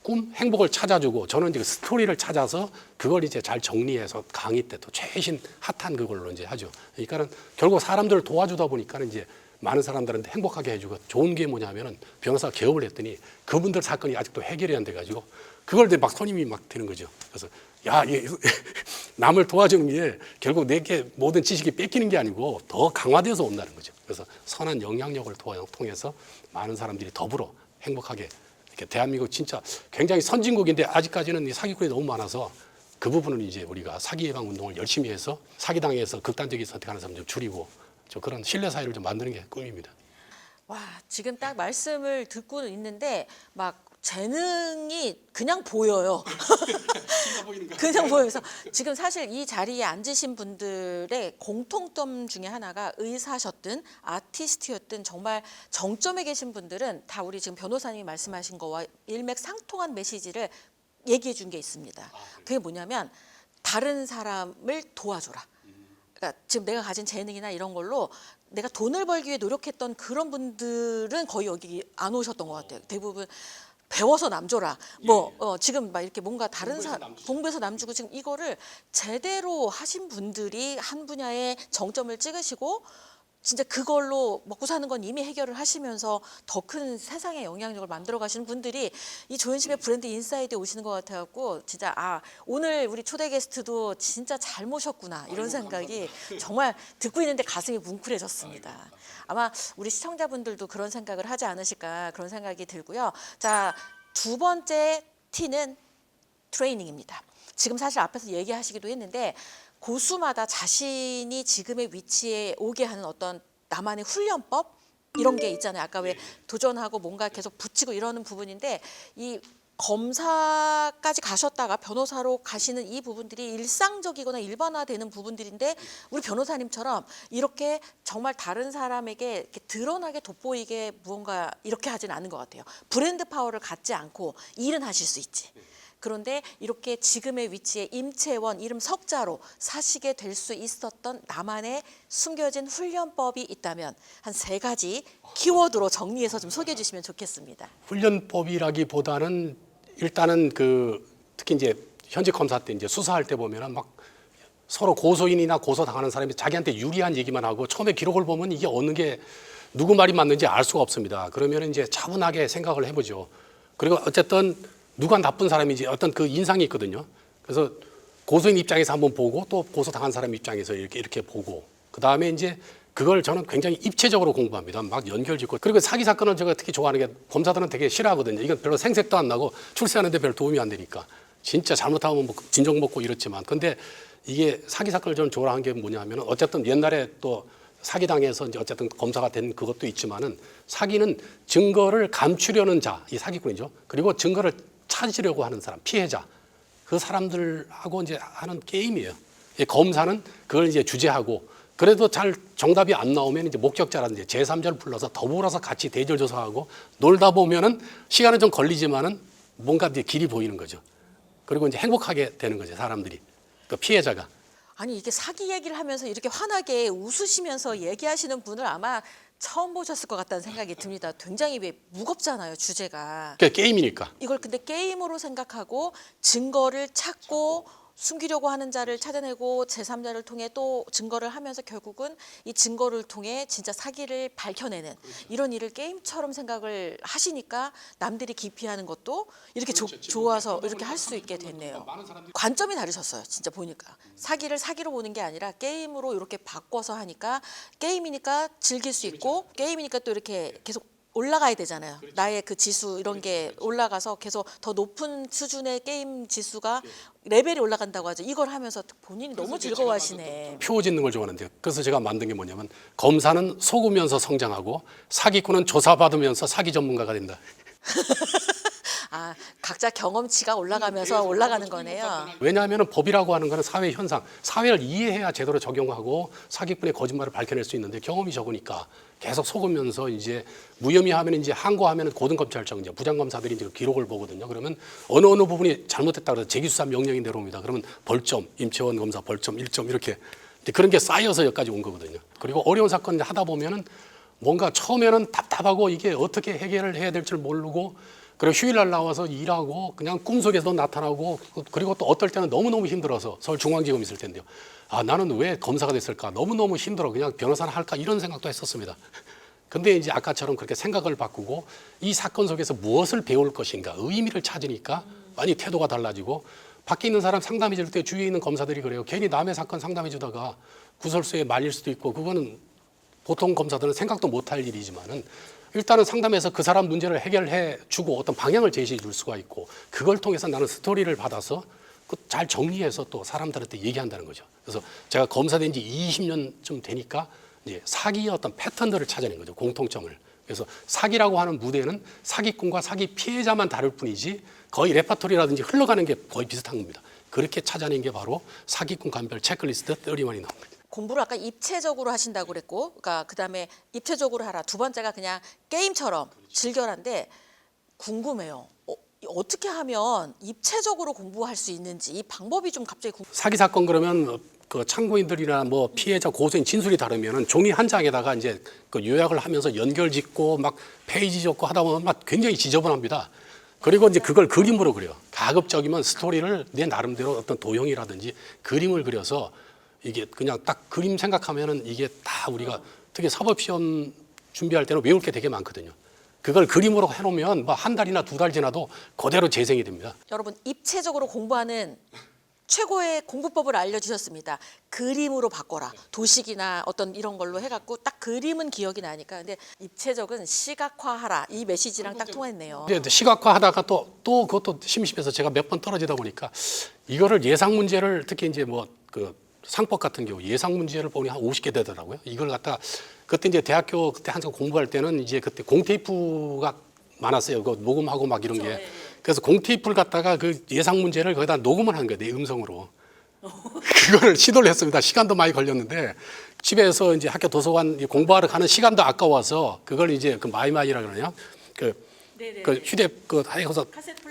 S2: 행복을 찾아주고 저는 이제 스토리를 찾아서 그걸 이제 잘 정리해서 강의 때 또 최신 핫한 그걸로 이제 하죠. 그러니까는 결국 사람들을 도와주다 보니까는 이제 많은 사람들한테 행복하게 해주고 좋은 게 뭐냐면은 변호사가 개업을 했더니 그분들 사건이 아직도 해결이 안 돼가지고 그걸 막 손님이 막 되는 거죠. 그래서 야, 남을 도와주는 게 결국 내게 모든 지식이 뺏기는 게 아니고 더 강화돼서 온다는 거죠. 그래서 선한 영향력을 통해서 많은 사람들이 더불어 행복하게 이렇게 대한민국 진짜 굉장히 선진국인데 아직까지는 사기꾼이 너무 많아서 그 부분은 이제 우리가 사기 예방 운동을 열심히 해서 사기당해서 극단적인 선택하는 사람 좀 줄이고 그런 신뢰 사회를 좀 만드는 게 꿈입니다.
S1: 와, 지금 딱 말씀을 듣고는 있는데 막 재능이 그냥 보여요. 그냥 보여서 지금 사실 이 자리에 앉으신 분들의 공통점 중에 하나가 의사셨든 아티스트였든 정말 정점에 계신 분들은 다 우리 지금 변호사님이 말씀하신 거와 일맥상통한 메시지를 얘기해 준 게 있습니다. 그게 뭐냐면 다른 사람을 도와줘라. 그러니까 지금 내가 가진 재능이나 이런 걸로 내가 돈을 벌기 위해 노력했던 그런 분들은 거의 여기 안 오셨던 것 같아요. 대부분 배워서 남 줘라. 지금 막 이렇게 뭔가 다른 공부해서 남 주고 지금 이거를 제대로 하신 분들이 한 분야의 정점을 찍으시고 진짜 그걸로 먹고 사는 건 이미 해결을 하시면서 더 큰 세상의 영향력을 만들어 가시는 분들이 이 조현심의 브랜드 인사이드에 오시는 것 같아갖고 진짜 오늘 우리 초대 게스트도 진짜 잘 모셨구나 이런 생각이 정말 듣고 있는데 가슴이 뭉클해졌습니다. 아마 우리 시청자분들도 그런 생각을 하지 않으실까 그런 생각이 들고요. 자, 2번째 T는 트레이닝입니다. 지금 사실 앞에서 얘기하시기도 했는데 고수마다 자신이 지금의 위치에 오게 하는 어떤 나만의 훈련법 이런 게 있잖아요. 아까 왜 도전하고 뭔가 계속 붙이고 이러는 부분인데 이 검사까지 가셨다가 변호사로 가시는 이 부분들이 일상적이거나 일반화되는 부분들인데 우리 변호사님처럼 이렇게 정말 다른 사람에게 이렇게 드러나게 돋보이게 무언가 이렇게 하지는 않은 것 같아요. 브랜드 파워를 갖지 않고 일은 하실 수 있지. 그런데 이렇게 지금의 위치에 임채원 이름 석자로 사시게 될 수 있었던 나만의 숨겨진 훈련법이 있다면 한 3가지 키워드로 정리해서 좀 소개해 주시면 좋겠습니다.
S2: 훈련법이라기보다는 일단은 특히 이제 현직 검사 때 이제 수사할 때 보면은 막 서로 고소인이나 고소당하는 사람이 자기한테 유리한 얘기만 하고 처음에 기록을 보면 이게 어느 게 누구 말이 맞는지 알 수가 없습니다. 그러면 이제 차분하게 생각을 해보죠. 그리고 어쨌든 누가 나쁜 사람인지 어떤 그 인상이 있거든요. 그래서 고소인 입장에서 한번 보고 또 고소당한 사람 입장에서 이렇게 보고 그 다음에 이제 그걸 저는 굉장히 입체적으로 공부합니다. 막 연결짓고 그리고 사기 사건을 제가 특히 좋아하는 게 검사들은 되게 싫어하거든요. 이건 별로 생색도 안 나고 출세하는데 별 도움이 안 되니까 진짜 잘못하면 뭐 진정 먹고 이렇지만 근데 이게 사기 사건을 저는 좋아하는 게 뭐냐면 어쨌든 옛날에 또 사기당해서 이제 어쨌든 검사가 된 그것도 있지만은 사기는 증거를 감추려는 자, 이 사기꾼이죠. 그리고 증거를 찾으려고 하는 사람, 피해자. 그 사람들하고 이제 하는 게임이에요. 검사는 그걸 이제 주재하고 그래도 잘 정답이 안 나오면 이제 목격자라든지 제3자를 불러서 더불어서 같이 대질 조사하고 놀다 보면은 시간은 좀 걸리지만은 뭔가 이제 길이 보이는 거죠. 그리고 이제 행복하게 되는 거죠, 사람들이. 그 피해자가.
S1: 아니 이게 사기 얘기를 하면서 이렇게 환하게 웃으시면서 얘기하시는 분을 아마 처음 보셨을 것 같다는 생각이 듭니다. 굉장히 무겁잖아요, 주제가.
S2: 그러니까 게임이니까.
S1: 이걸 근데 게임으로 생각하고 증거를 찾고 숨기려고 하는 자를 찾아내고 제3자를 통해 또 증거를 하면서 결국은 이 증거를 통해 진짜 사기를 밝혀내는 이런 일을 게임처럼 생각을 하시니까 남들이 기피하는 것도 이렇게 좋아서 이렇게 할 수 있게 됐네요. 관점이 다르셨어요. 진짜 보니까. 사기를 사기로 보는 게 아니라 게임으로 이렇게 바꿔서 하니까 게임이니까 즐길 수 있고 게임이니까 또 이렇게 계속 올라가야 되잖아요. 나의 그 지수 이런 게 올라가서 계속 더 높은 수준의 게임 지수가 레벨이 올라간다고 하죠. 이걸 하면서 본인이 너무 즐거워하시네.
S2: 표 짓는 걸 좋아하는데요. 그래서 제가 만든 게 뭐냐면 검사는 속으면서 성장하고 사기꾼은 조사받으면서 사기 전문가가 된다.
S1: 아, 각자 경험치가 올라가면서 올라가는 거네요.
S2: 왜냐하면 법이라고 하는 거는 사회 현상, 사회를 이해해야 제대로 적용하고 사기꾼의 거짓말을 밝혀낼 수 있는데 경험이 적으니까 계속 속으면서 이제 무혐의하면 이제 항고하면 고등검찰청 이제 부장검사들이 이제 기록을 보거든요. 그러면 어느 부분이 잘못됐다 그래서 재기수사 명령이 내려옵니다. 그러면 벌점, 임채원 검사 벌점 1점 이렇게 그런 게 쌓여서 여기까지 온 거거든요. 그리고 어려운 사건 하다 보면은 뭔가 처음에는 답답하고 이게 어떻게 해결을 해야 될 줄 모르고 그리고 휴일날 나와서 일하고 그냥 꿈속에서 나타나고 그리고 또 어떨 때는 너무너무 힘들어서 서울중앙지검 있을 텐데요. 아, 나는 왜 검사가 됐을까? 너무너무 힘들어. 그냥 변호사나 할까? 이런 생각도 했었습니다. 근데 이제 아까처럼 그렇게 생각을 바꾸고 이 사건 속에서 무엇을 배울 것인가? 의미를 찾으니까 많이 태도가 달라지고 밖에 있는 사람 상담해 줄 때 주위에 있는 검사들이 그래요. 괜히 남의 사건 상담해 주다가 구설수에 말릴 수도 있고 그거는 보통 검사들은 생각도 못할 일이지만은 일단은 상담해서 그 사람 문제를 해결해 주고 어떤 방향을 제시해 줄 수가 있고 그걸 통해서 나는 스토리를 받아서 잘 정리해서 또 사람들한테 얘기한다는 거죠. 그래서 제가 검사된 지 20년쯤 되니까 이제 사기의 어떤 패턴들을 찾아낸 거죠. 공통점을. 그래서 사기라고 하는 무대는 사기꾼과 사기 피해자만 다를 뿐이지 거의 레파토리라든지 흘러가는 게 거의 비슷한 겁니다. 그렇게 찾아낸 게 바로 사기꾼 감별 체크리스트 31이 나옵니다.
S1: 공부를 아까 입체적으로 하신다고 그랬고, 그러니까 그다음에 입체적으로 하라. 두 번째가 그냥 게임처럼 즐겨라인데 궁금해요. 어떻게 하면 입체적으로 공부할 수 있는지 이 방법이 좀 갑자기
S2: 사기 사건 그러면 그 참고인들이나 뭐 피해자 고소인 진술이 다르면은 종이 한 장에다가 이제 그 요약을 하면서 연결짓고 막 페이지 적고 하다 보면 막 굉장히 지저분합니다. 그리고 이제 그걸 그림으로 그려요. 가급적이면 스토리를 내 나름대로 어떤 도형이라든지 그림을 그려서 이게 그냥 딱 그림 생각하면은 이게 다 우리가 특히 사법시험 준비할 때는 외울 게 되게 많거든요. 그걸 그림으로 해놓으면 뭐 한 달이나 두 달 지나도 그대로 재생이 됩니다.
S1: 여러분 입체적으로 공부하는 최고의 공부법을 알려주셨습니다. 그림으로 바꿔라. 도식이나 어떤 이런 걸로 해갖고 딱 그림은 기억이 나니까. 근데 입체적은 시각화하라. 이 메시지랑 딱 통했네요.
S2: 근데 시각화하다가 또 그것도 심심해서 제가 몇 번 떨어지다 보니까 이거를 예상 문제를 특히 이제 뭐 그 상법 같은 경우 예상 문제를 보니 한 50개 되더라고요. 이걸 갖다 그때 이제 대학교 그때 한참 공부할 때는 이제 그때 공테이프가 많았어요. 그 녹음하고 막 이런 게. 그래서 공테이프를 갖다가 그 예상 문제를 거기다 녹음을 한 거예요. 내 음성으로. 그거를 시도를 했습니다. 시간도 많이 걸렸는데 집에서 이제 학교 도서관 공부하러 가는 시간도 아까워서 그걸 이제 그 마이마이라 그러냐? 그 휴대 그 해서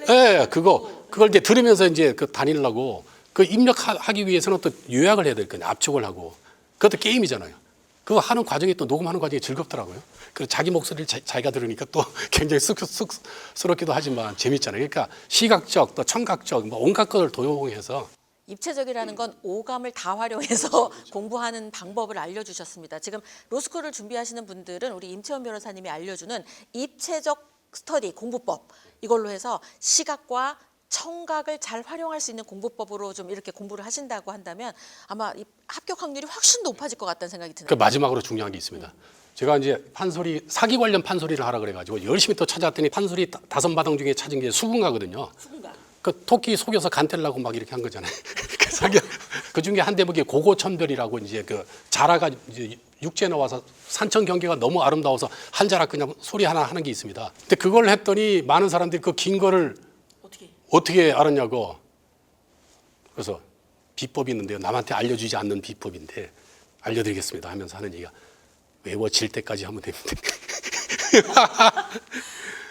S2: 예, 그걸 이제 들으면서 이제 그 다니려고 그 입력하기 위해서는 또 요약을 해야 될 거예요. 압축을 하고. 그것도 게임이잖아요. 그거 하는 과정이 또 녹음하는 과정이 즐겁더라고요. 그리고 자기 목소리를 자기가 들으니까 또 굉장히 쑥스럽기도 하지만 재밌잖아요. 그러니까 시각적 또 청각적 뭐 온갖 것을 도용해서
S1: 입체적이라는 건 오감을 다 활용해서 공부하는 방법을 알려주셨습니다. 지금 로스쿨을 준비하시는 분들은 우리 임채원 변호사님이 알려주는 입체적 스터디 공부법 이걸로 해서 시각과 청각을 잘 활용할 수 있는 공부법으로 좀 이렇게 공부를 하신다고 한다면 아마 이 합격 확률이 훨씬 높아질 것 같다는 생각이 드네요.
S2: 그 마지막으로 중요한 게 있습니다. 제가 이제 판소리 사기 관련 판소리를 하라 그래가지고 열심히 또 찾아왔더니 판소리 5마당 중에 찾은 게 수군가거든요.
S1: 수군가.
S2: 그 토끼 속여서 간텔라고 막 이렇게 한 거잖아요. 그 중에 한 대목이 고고천별이라고 이제 그 자라가 이제 육지에 나와서 산천 경계가 너무 아름다워서 한 자락 그냥 소리 하나 하는 게 있습니다. 근데 그걸 했더니 많은 사람들이 그 긴 거를 어떻게 알았냐고. 그래서 비법이 있는데요. 남한테 알려주지 않는 비법인데 알려드리겠습니다 하면서 하는 얘기가 외워질 때까지 하면 됩니다.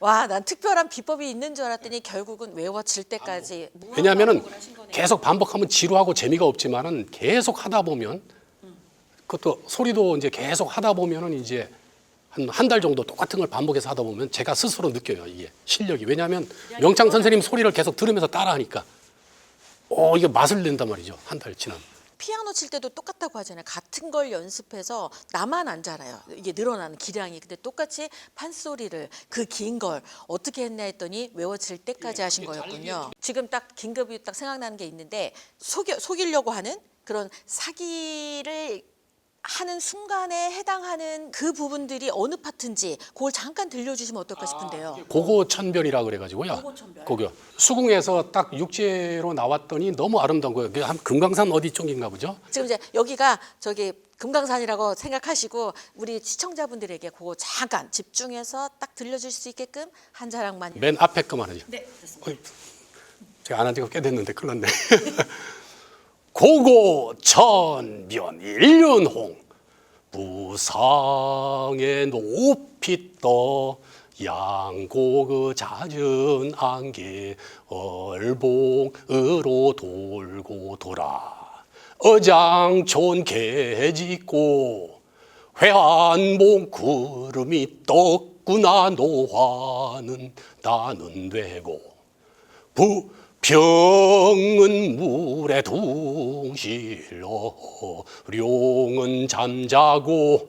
S1: 와, 난 특별한 비법이 있는 줄 알았더니 결국은 외워질 때까지.
S2: 왜냐하면은 계속 반복하면 지루하고 재미가 없지만은 계속 하다 보면 그것도 소리도 이제 계속 하다 보면은 이제 한 달 정도 똑같은 걸 반복해서 하다 보면 제가 스스로 느껴요. 이게 실력이. 왜냐하면 명창 선생님 소리를 계속 들으면서 따라하니까 이게 맛을 낸단 말이죠. 한 달 지나면.
S1: 피아노 칠 때도 똑같다고 하잖아요. 같은 걸 연습해서 나만 안 자라요. 이게 늘어나는 기량이. 근데 똑같이 판소리를 그 긴 걸 어떻게 했나 했더니 외워질 때까지 하신 거였군요. 지금 딱 긴급이 딱 생각나는 게 있는데 속이려고 하는 그런 사기를 하는 순간에 해당하는 그 부분들이 어느 파트인지 그걸 잠깐 들려주시면 어떨까 싶은데요.
S2: 고고천별이라 그래가지고요.
S1: 고고천별.
S2: 거기요. 수궁에서 딱 육지로 나왔더니 너무 아름다운 거예요. 그게 한 금강산 어디 쪽인가 보죠.
S1: 지금 이제 여기가 저기 금강산이라고 생각하시고 우리 시청자분들에게 그거 잠깐 집중해서 딱 들려줄 수 있게끔 한 자락만.
S2: 맨 앞에 거만 하죠.
S1: 네, 됐습니다.
S2: 제가 안 한 지가 꽤 됐는데 큰일 났네. 고고천변 일륜홍 부상에 높이 떠 양고그 잦은 안개 얼봉으로 돌고 돌아 어장촌 개짓고 회한봉 구름이 떴구나 노화는 나는 되고 병은 물에 둥실러 룡은 잠자고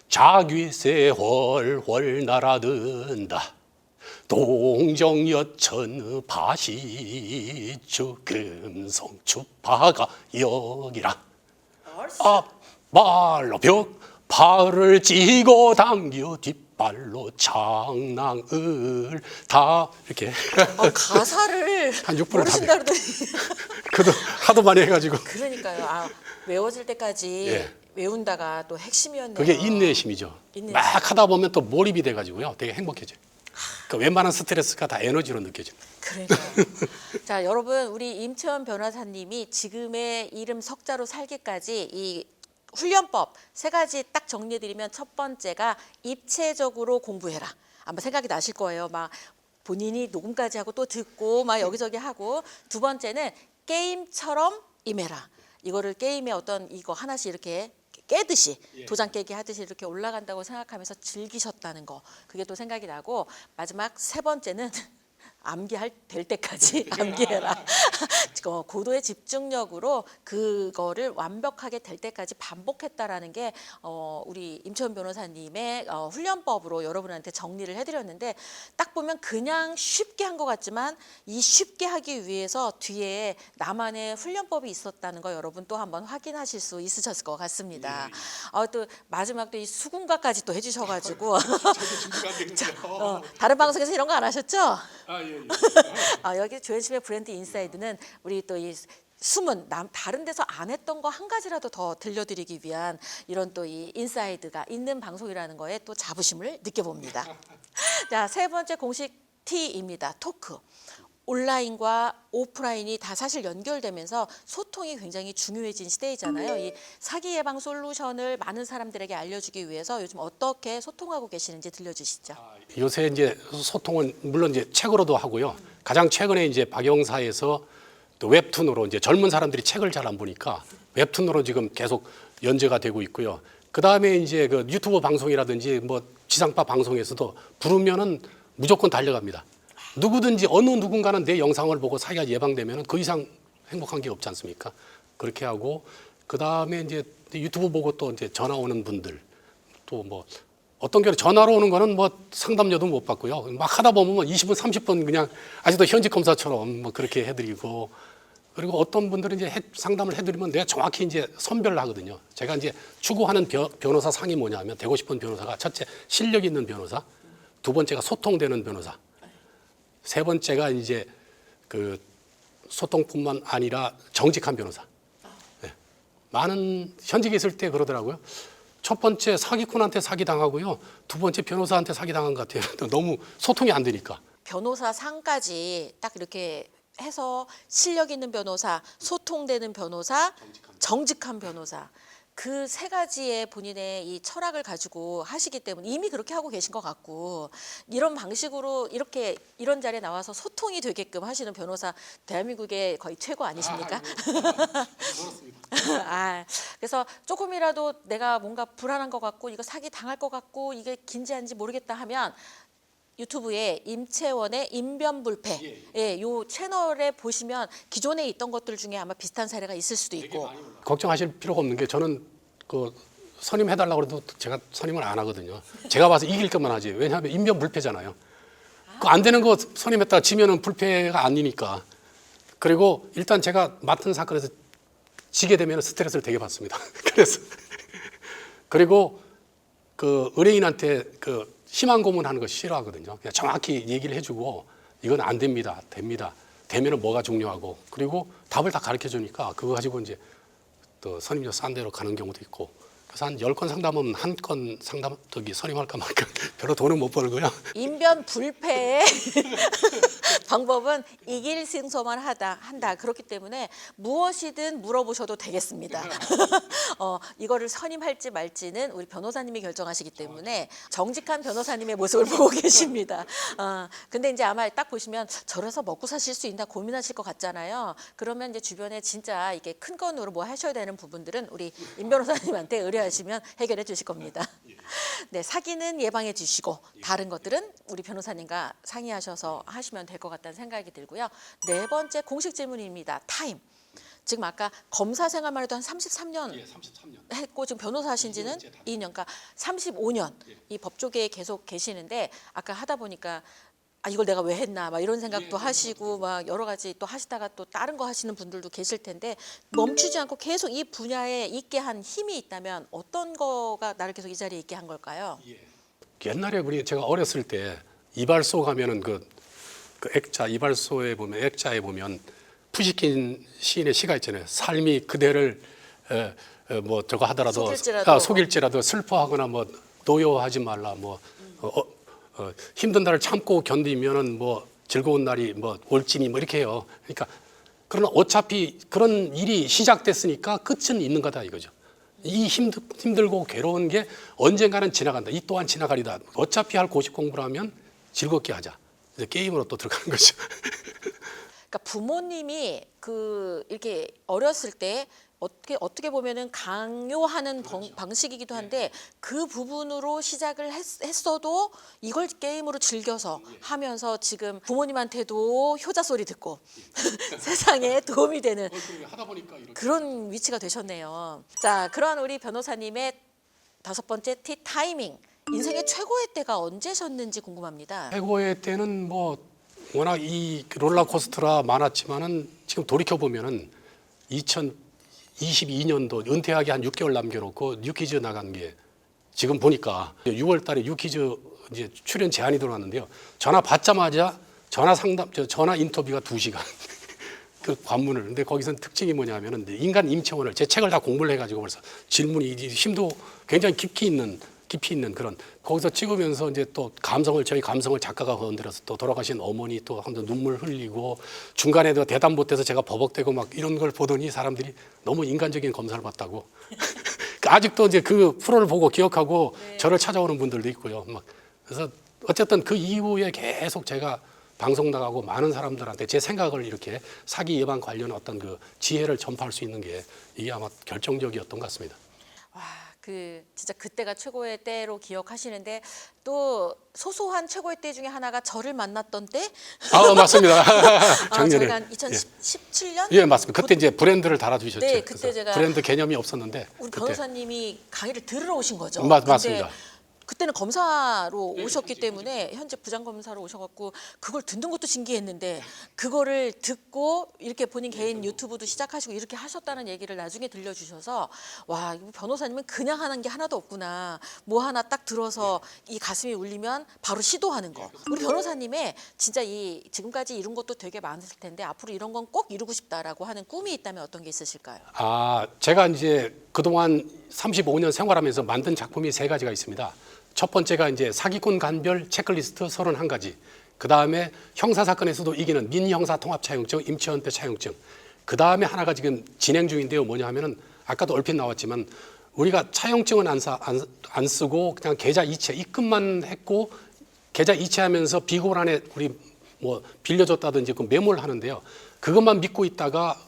S2: 자귀새 훨훨 날아든다 동정여천 바시추 금성 추파가 여기라 앞발로 벽파를 찌고 당겨 뒷발로 장낭을 다 이렇게
S1: 가사를
S2: 한 6분을
S1: 모르신다 그러더니
S2: 그도 하도 많이 해가지고
S1: 그러니까요. 외워질 때까지
S2: 예.
S1: 외운다가 또 핵심이었네요.
S2: 그게 인내심이죠.
S1: 인내심.
S2: 막 하다 보면 또 몰입이 돼가지고요. 되게 행복해져요. 그 웬만한 스트레스가 다 에너지로 느껴져요.
S1: 그러니까요. 자, 여러분 우리 임채원 변호사님이 지금의 이름 석자로 살기까지 이 훈련법 3가지 딱 정리해드리면 첫 번째가 입체적으로 공부해라. 아마 생각이 나실 거예요. 막 본인이 녹음까지 하고 또 듣고 막 여기저기 하고 두 번째는 게임처럼 임해라. 이거를 게임의 어떤 이거 하나씩 이렇게 깨듯이 도장 깨기 하듯이 이렇게 올라간다고 생각하면서 즐기셨다는 거 그게 또 생각이 나고 마지막 3번째는 될 때까지 암기해라. 고도의 집중력으로 그거를 완벽하게 될 때까지 반복했다라는 게 우리 임채원 변호사님의 훈련법으로 여러분한테 정리를 해드렸는데 딱 보면 그냥 쉽게 한 것 같지만 이 쉽게 하기 위해서 뒤에 나만의 훈련법이 있었다는 거 여러분 또 한번 확인하실 수 있으셨을 것 같습니다. 또 마지막 또 이 수군가까지 또 해주셔가지고 다른 방송에서 이런 거 안 하셨죠? 여기 조현심의 브랜드 인사이드는 우리 또 이 숨은 다른 데서 안 했던 거 한 가지라도 더 들려드리기 위한 이런 또 이 인사이드가 있는 방송이라는 거에 또 자부심을 느껴봅니다. 자, 3번째 공식 T입니다. 토크. 온라인과 오프라인이 다 사실 연결되면서 소통이 굉장히 중요해진 시대이잖아요. 이 사기 예방 솔루션을 많은 사람들에게 알려주기 위해서 요즘 어떻게 소통하고 계시는지 들려주시죠.
S2: 요새 이제 소통은 물론 이제 책으로도 하고요. 가장 최근에 이제 박영사에서 또 웹툰으로 이제 젊은 사람들이 책을 잘 안 보니까 웹툰으로 지금 계속 연재가 되고 있고요. 그 다음에 이제 그 유튜브 방송이라든지 뭐 지상파 방송에서도 부르면은 무조건 달려갑니다. 누구든지 어느 누군가는 내 영상을 보고 사기가 예방되면은 그 이상 행복한 게 없지 않습니까? 그렇게 하고 그 다음에 이제 유튜브 보고 또 이제 전화 오는 분들 또 뭐 어떤 경우 전화로 오는 거는 뭐 상담료도 못 받고요. 막 하다 보면 20분, 30분 그냥 아직도 현직 검사처럼 뭐 그렇게 해드리고 그리고 어떤 분들은 이제 상담을 해드리면 내가 정확히 이제 선별을 하거든요. 제가 이제 추구하는 변호사 상이 뭐냐면 되고 싶은 변호사가 첫째 실력 있는 변호사, 두 번째가 소통되는 변호사, 세 번째가 이제 그 소통뿐만 아니라 정직한 변호사. 네. 많은 현직에 있을 때 그러더라고요. 첫 번째 사기꾼한테 사기당하고요. 두 번째 변호사한테 사기당한 것 같아요. 너무 소통이 안 되니까.
S1: 변호사 상까지 딱 이렇게 해서 실력 있는 변호사, 소통되는 변호사, 정직한 변호사. 그 세 가지의 본인의 이 철학을 가지고 하시기 때문에 이미 그렇게 하고 계신 것 같고 이런 방식으로 이렇게 이런 자리에 나와서 소통이 되게끔 하시는 변호사 대한민국의 거의 최고 아니십니까? 그래서 조금이라도 내가 뭔가 불안한 것 같고 이거 사기 당할 것 같고 이게 긴지한지 모르겠다 하면 유튜브에 임채원의 인변불패 요 채널에 보시면 기존에 있던 것들 중에 아마 비슷한 사례가 있을 수도 있고
S2: 걱정하실 필요가 없는 게 저는 그 선임 해달라고 해도 제가 선임을 안 하거든요. 제가 봐서 이길 것만 하지. 왜냐하면 인변불패잖아요. 그 안 되는 거 선임했다가 지면은 불패가 아니니까. 그리고 일단 제가 맡은 사건에서 지게 되면 스트레스를 되게 받습니다. 그래서 그리고 그 의뢰인한테 그 희망 고문하는 거 싫어하거든요. 그냥 정확히 얘기를 해주고 이건 안 됩니다. 됩니다. 되면은 뭐가 중요하고 그리고 답을 다 가르쳐 주니까 그거 가지고 이제 또 선임료 싼 데로 가는 경우도 있고 그래서 한 10건 상담은 한 건 상담 저기 선임할까 말까 별로 돈은 못 벌고요.
S1: 인변불패의 방법은 이길 승소만 한다. 그렇기 때문에 무엇이든 물어보셔도 되겠습니다. 이거를 선임할지 말지는 우리 변호사님이 결정하시기 때문에 정직한 변호사님의 모습을 보고 계십니다. 근데 이제 아마 딱 보시면 저래서 먹고 사실 수 있나 고민하실 것 같잖아요. 그러면 이제 주변에 진짜 이게 큰 건으로 뭐 하셔야 되는 부분들은 우리 임 변호사님한테 의뢰하시면 해결해 주실 겁니다. 네, 사기는 예방해 주시고 다른 것들은 우리 변호사님과 상의하셔서 하시면 될 것 같다는 생각이 들고요. 네 번째 공식 질문입니다. 타임. 지금 아까 검사 생활만 해도 한 33년 했고 지금 변호사 하신 지는 2년, 그러니까 35년 이 법조계에 계속 계시는데 아까 하다 보니까 이걸 내가 왜 했나 막 이런 생각도 하시고 막 여러 가지 또 하시다가 또 다른 거 하시는 분들도 계실 텐데 멈추지 않고 계속 이 분야에 있게 한 힘이 있다면 어떤 거가 나를 계속 이 자리에 있게 한 걸까요?
S2: 옛날에 제가 어렸을 때 이발소 가면은 그 액자 이발소에 보면 액자에 보면 푸시킨 시인의 시가 있잖아요. 삶이 그대를 뭐 저거 하더라도 속일지라도 슬퍼하거나 뭐 노여워하지 말라 뭐 힘든 날을 참고 견디면은 뭐 즐거운 날이 뭐 올지니 뭐 이렇게 해요. 그러니까 그러나 어차피 그런 일이 시작됐으니까 끝은 있는 거다 이거죠. 이 힘들고 괴로운 게 언젠가는 지나간다. 이 또한 지나가리다. 어차피 할 고시 공부를 하면 즐겁게 하자. 이제 게임으로 또 들어가는 거죠.
S1: 그러니까 부모님이 이렇게 어렸을 때 어떻게 보면은 강요하는 방식이기도 한데 그 부분으로 시작을 했어도 이걸 게임으로 즐겨서 하면서 지금 부모님한테도 효자 소리 듣고 세상에 도움이 되는 그런 위치가 되셨네요. 자, 그런 우리 변호사님의 5번째 T 타이밍. 인생의 최고의 때가 언제셨는지 궁금합니다.
S2: 최고의 때는 뭐 워낙 이 롤러코스터라 많았지만은 지금 돌이켜 보면은 2022년도 은퇴하기 한 6개월 남겨놓고 유퀴즈 나간 게 지금 보니까 6월달에 유퀴즈 이제 출연 제안이 들어왔는데요. 전화 받자마자 전화 인터뷰가 2시간. 그 관문을. 근데 거기서는 특징이 뭐냐면은 인간 임채원을 제 책을 다 공부를 해가지고 그래서 질문이 힘도 굉장히 깊이 있는 깊이 있는 그런 거기서 찍으면서 이제 또 저희 감성을 작가가 건드려서 또 돌아가신 어머니 또 한번 눈물 흘리고 중간에도 대답 못해서 제가 버벅대고 막 이런 걸 보더니 사람들이 너무 인간적인 검사를 받다고 아직도 이제 그 프로를 보고 기억하고 저를 찾아오는 분들도 있고요. 막 그래서 어쨌든 그 이후에 계속 제가 방송 나가고 많은 사람들한테 제 생각을 이렇게 사기 예방 관련 어떤 그 지혜를 전파할 수 있는 게 이게 아마 결정적이었던 것 같습니다.
S1: 와, 진짜 그때가 최고의 때로 기억하시는데 또 소소한 최고의 때 중에 하나가 저를 만났던 때.
S2: 맞습니다. 작년에.
S1: 저희가 한 2017년?
S2: 예, 맞습니다. 그때 이제 브랜드를 달아주셨죠.
S1: 네, 그때 제가
S2: 브랜드 개념이 없었는데
S1: 우리
S2: 그때.
S1: 변호사님이 강의를 들으러 오신 거죠.
S2: 맞습니다.
S1: 그때는 검사로 오셨기 때문에 현재 부장검사로 오셔갖고 그걸 듣는 것도 신기했는데 그거를 듣고 이렇게 본인 개인 유튜브도 시작하시고 이렇게 하셨다는 얘기를 나중에 들려주셔서 와, 이거 변호사님은 그냥 하는 게 하나도 없구나. 뭐 하나 딱 들어서 이 가슴이 울리면 바로 시도하는 거. 우리 변호사님의 진짜 이 지금까지 이룬 것도 되게 많으실 텐데 앞으로 이런 건 꼭 이루고 싶다라고 하는 꿈이 있다면 어떤 게 있으실까요?
S2: 제가 이제 그동안 35년 생활하면서 만든 작품이 3가지가 있습니다. 첫 번째가 이제 사기꾼 간별 체크리스트 31가지. 그 다음에 형사사건에서도 이기는 민형사통합차용증, 임치원표 차용증. 그 다음에 하나가 지금 진행 중인데요. 뭐냐 하면은 아까도 얼핏 나왔지만 우리가 차용증은 안 쓰고 그냥 계좌 이체, 입금만 했고 계좌 이체하면서 비고를 안에 우리 뭐 빌려줬다든지 그 메모를 하는데요. 그것만 믿고 있다가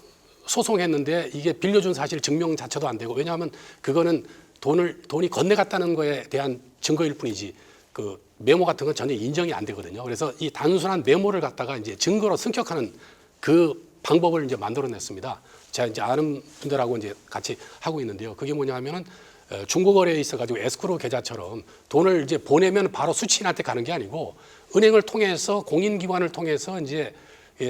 S2: 소송했는데 이게 빌려준 사실 증명 자체도 안 되고 왜냐하면 그거는 돈이 건네갔다는 거에 대한 증거일 뿐이지 그 메모 같은 건 전혀 인정이 안 되거든요. 그래서 이 단순한 메모를 갖다가 이제 증거로 승격하는 그 방법을 이제 만들어냈습니다. 제가 이제 아는 분들하고 이제 같이 하고 있는데요. 그게 뭐냐면은 중고거래에 있어가지고 에스크로 계좌처럼 돈을 이제 보내면 바로 수취인한테 가는 게 아니고 은행을 통해서 공인기관을 통해서 이제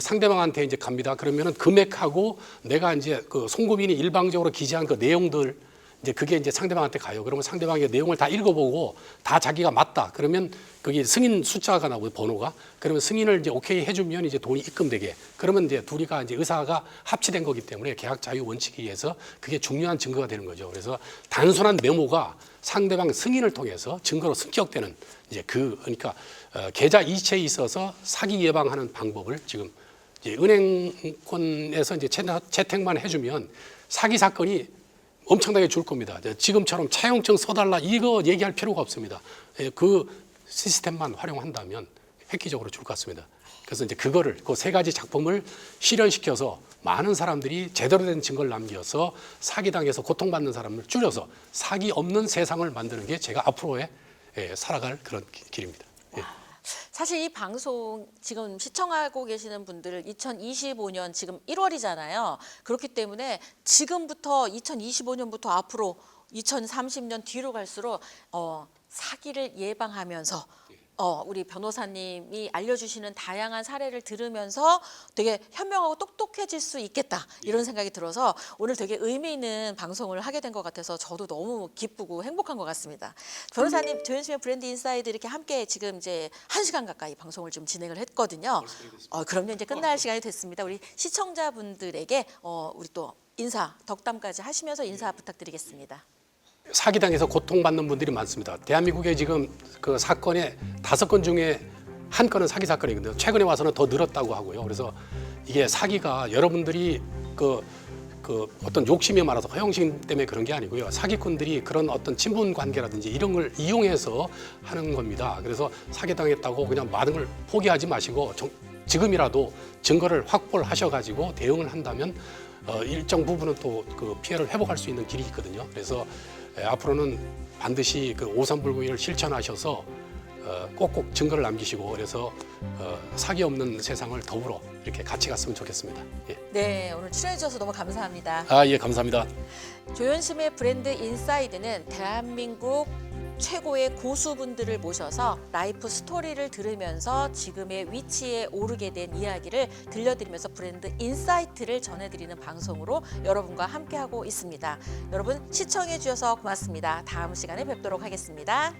S2: 상대방한테 이제 갑니다. 그러면은 금액하고 내가 이제 그 송금인이 일방적으로 기재한 그 내용들 이제 그게 이제 상대방한테 가요. 그러면 상대방의 내용을 다 읽어보고 다 자기가 맞다. 그러면 거기 승인 숫자가 나오고 번호가 그러면 승인을 이제 오케이 해주면 이제 돈이 입금되게. 그러면 이제 둘이가 이제 의사가 합치된 거기 때문에 계약 자유 원칙에 의해서 그게 중요한 증거가 되는 거죠. 그래서 단순한 메모가 상대방 승인을 통해서 증거로 승격되는 이제 그러니까 계좌 이체에 있어서 사기 예방하는 방법을 지금 이제 은행권에서 이제 채택만 해주면 사기 사건이 엄청나게 줄 겁니다. 지금처럼 차용증 써달라 이거 얘기할 필요가 없습니다. 그 시스템만 활용한다면 획기적으로 줄 것 같습니다. 그래서 이제 그거를 그 3가지 작품을 실현시켜서 많은 사람들이 제대로 된 증거를 남겨서 사기당해서 고통받는 사람을 줄여서 사기 없는 세상을 만드는 게 제가 앞으로의 살아갈 그런 길입니다.
S1: 사실 이 방송 지금 시청하고 계시는 분들 2025년 지금 1월이잖아요. 그렇기 때문에 지금부터 2025년부터 앞으로 2030년 뒤로 갈수록 사기를 예방하면서 우리 변호사님이 알려주시는 다양한 사례를 들으면서 되게 현명하고 똑똑해질 수 있겠다 이런 생각이 들어서 오늘 되게 의미 있는 방송을 하게 된 것 같아서 저도 너무 기쁘고 행복한 것 같습니다. 변호사님, 조현심의 브랜드 인사이드 이렇게 함께 지금 이제 1시간 가까이 방송을 좀 진행을 했거든요. 그럼요, 이제 끝날 시간이 됐습니다. 우리 시청자분들에게 우리 또 인사, 덕담까지 하시면서 인사 부탁드리겠습니다.
S2: 사기당해서 고통받는 분들이 많습니다. 대한민국에 지금 그 사건의 5건 중에 1건은 사기 사건이거든요. 최근에 와서는 더 늘었다고 하고요. 그래서 이게 사기가 여러분들이 그 어떤 욕심이 많아서 허영심 때문에 그런 게 아니고요. 사기꾼들이 그런 어떤 친분 관계라든지 이런 걸 이용해서 하는 겁니다. 그래서 사기당했다고 그냥 많은 걸 포기하지 마시고 지금이라도 증거를 확보를 하셔가지고 대응을 한다면 일정 부분은 또 그 피해를 회복할 수 있는 길이 있거든요. 그래서 앞으로는 반드시 그 오삼불구이를 실천하셔서 꼭꼭 증거를 남기시고 그래서 사기 없는 세상을 더불어 이렇게 같이 갔으면 좋겠습니다. 예.
S1: 네, 오늘 출연해 주셔서 너무 감사합니다.
S2: 예, 감사합니다.
S1: 조현심의 브랜드 인사이드는 대한민국 최고의 고수분들을 모셔서 라이프 스토리를 들으면서 지금의 위치에 오르게 된 이야기를 들려드리면서 브랜드 인사이트를 전해드리는 방송으로 여러분과 함께하고 있습니다. 여러분 시청해 주셔서 고맙습니다. 다음 시간에 뵙도록 하겠습니다.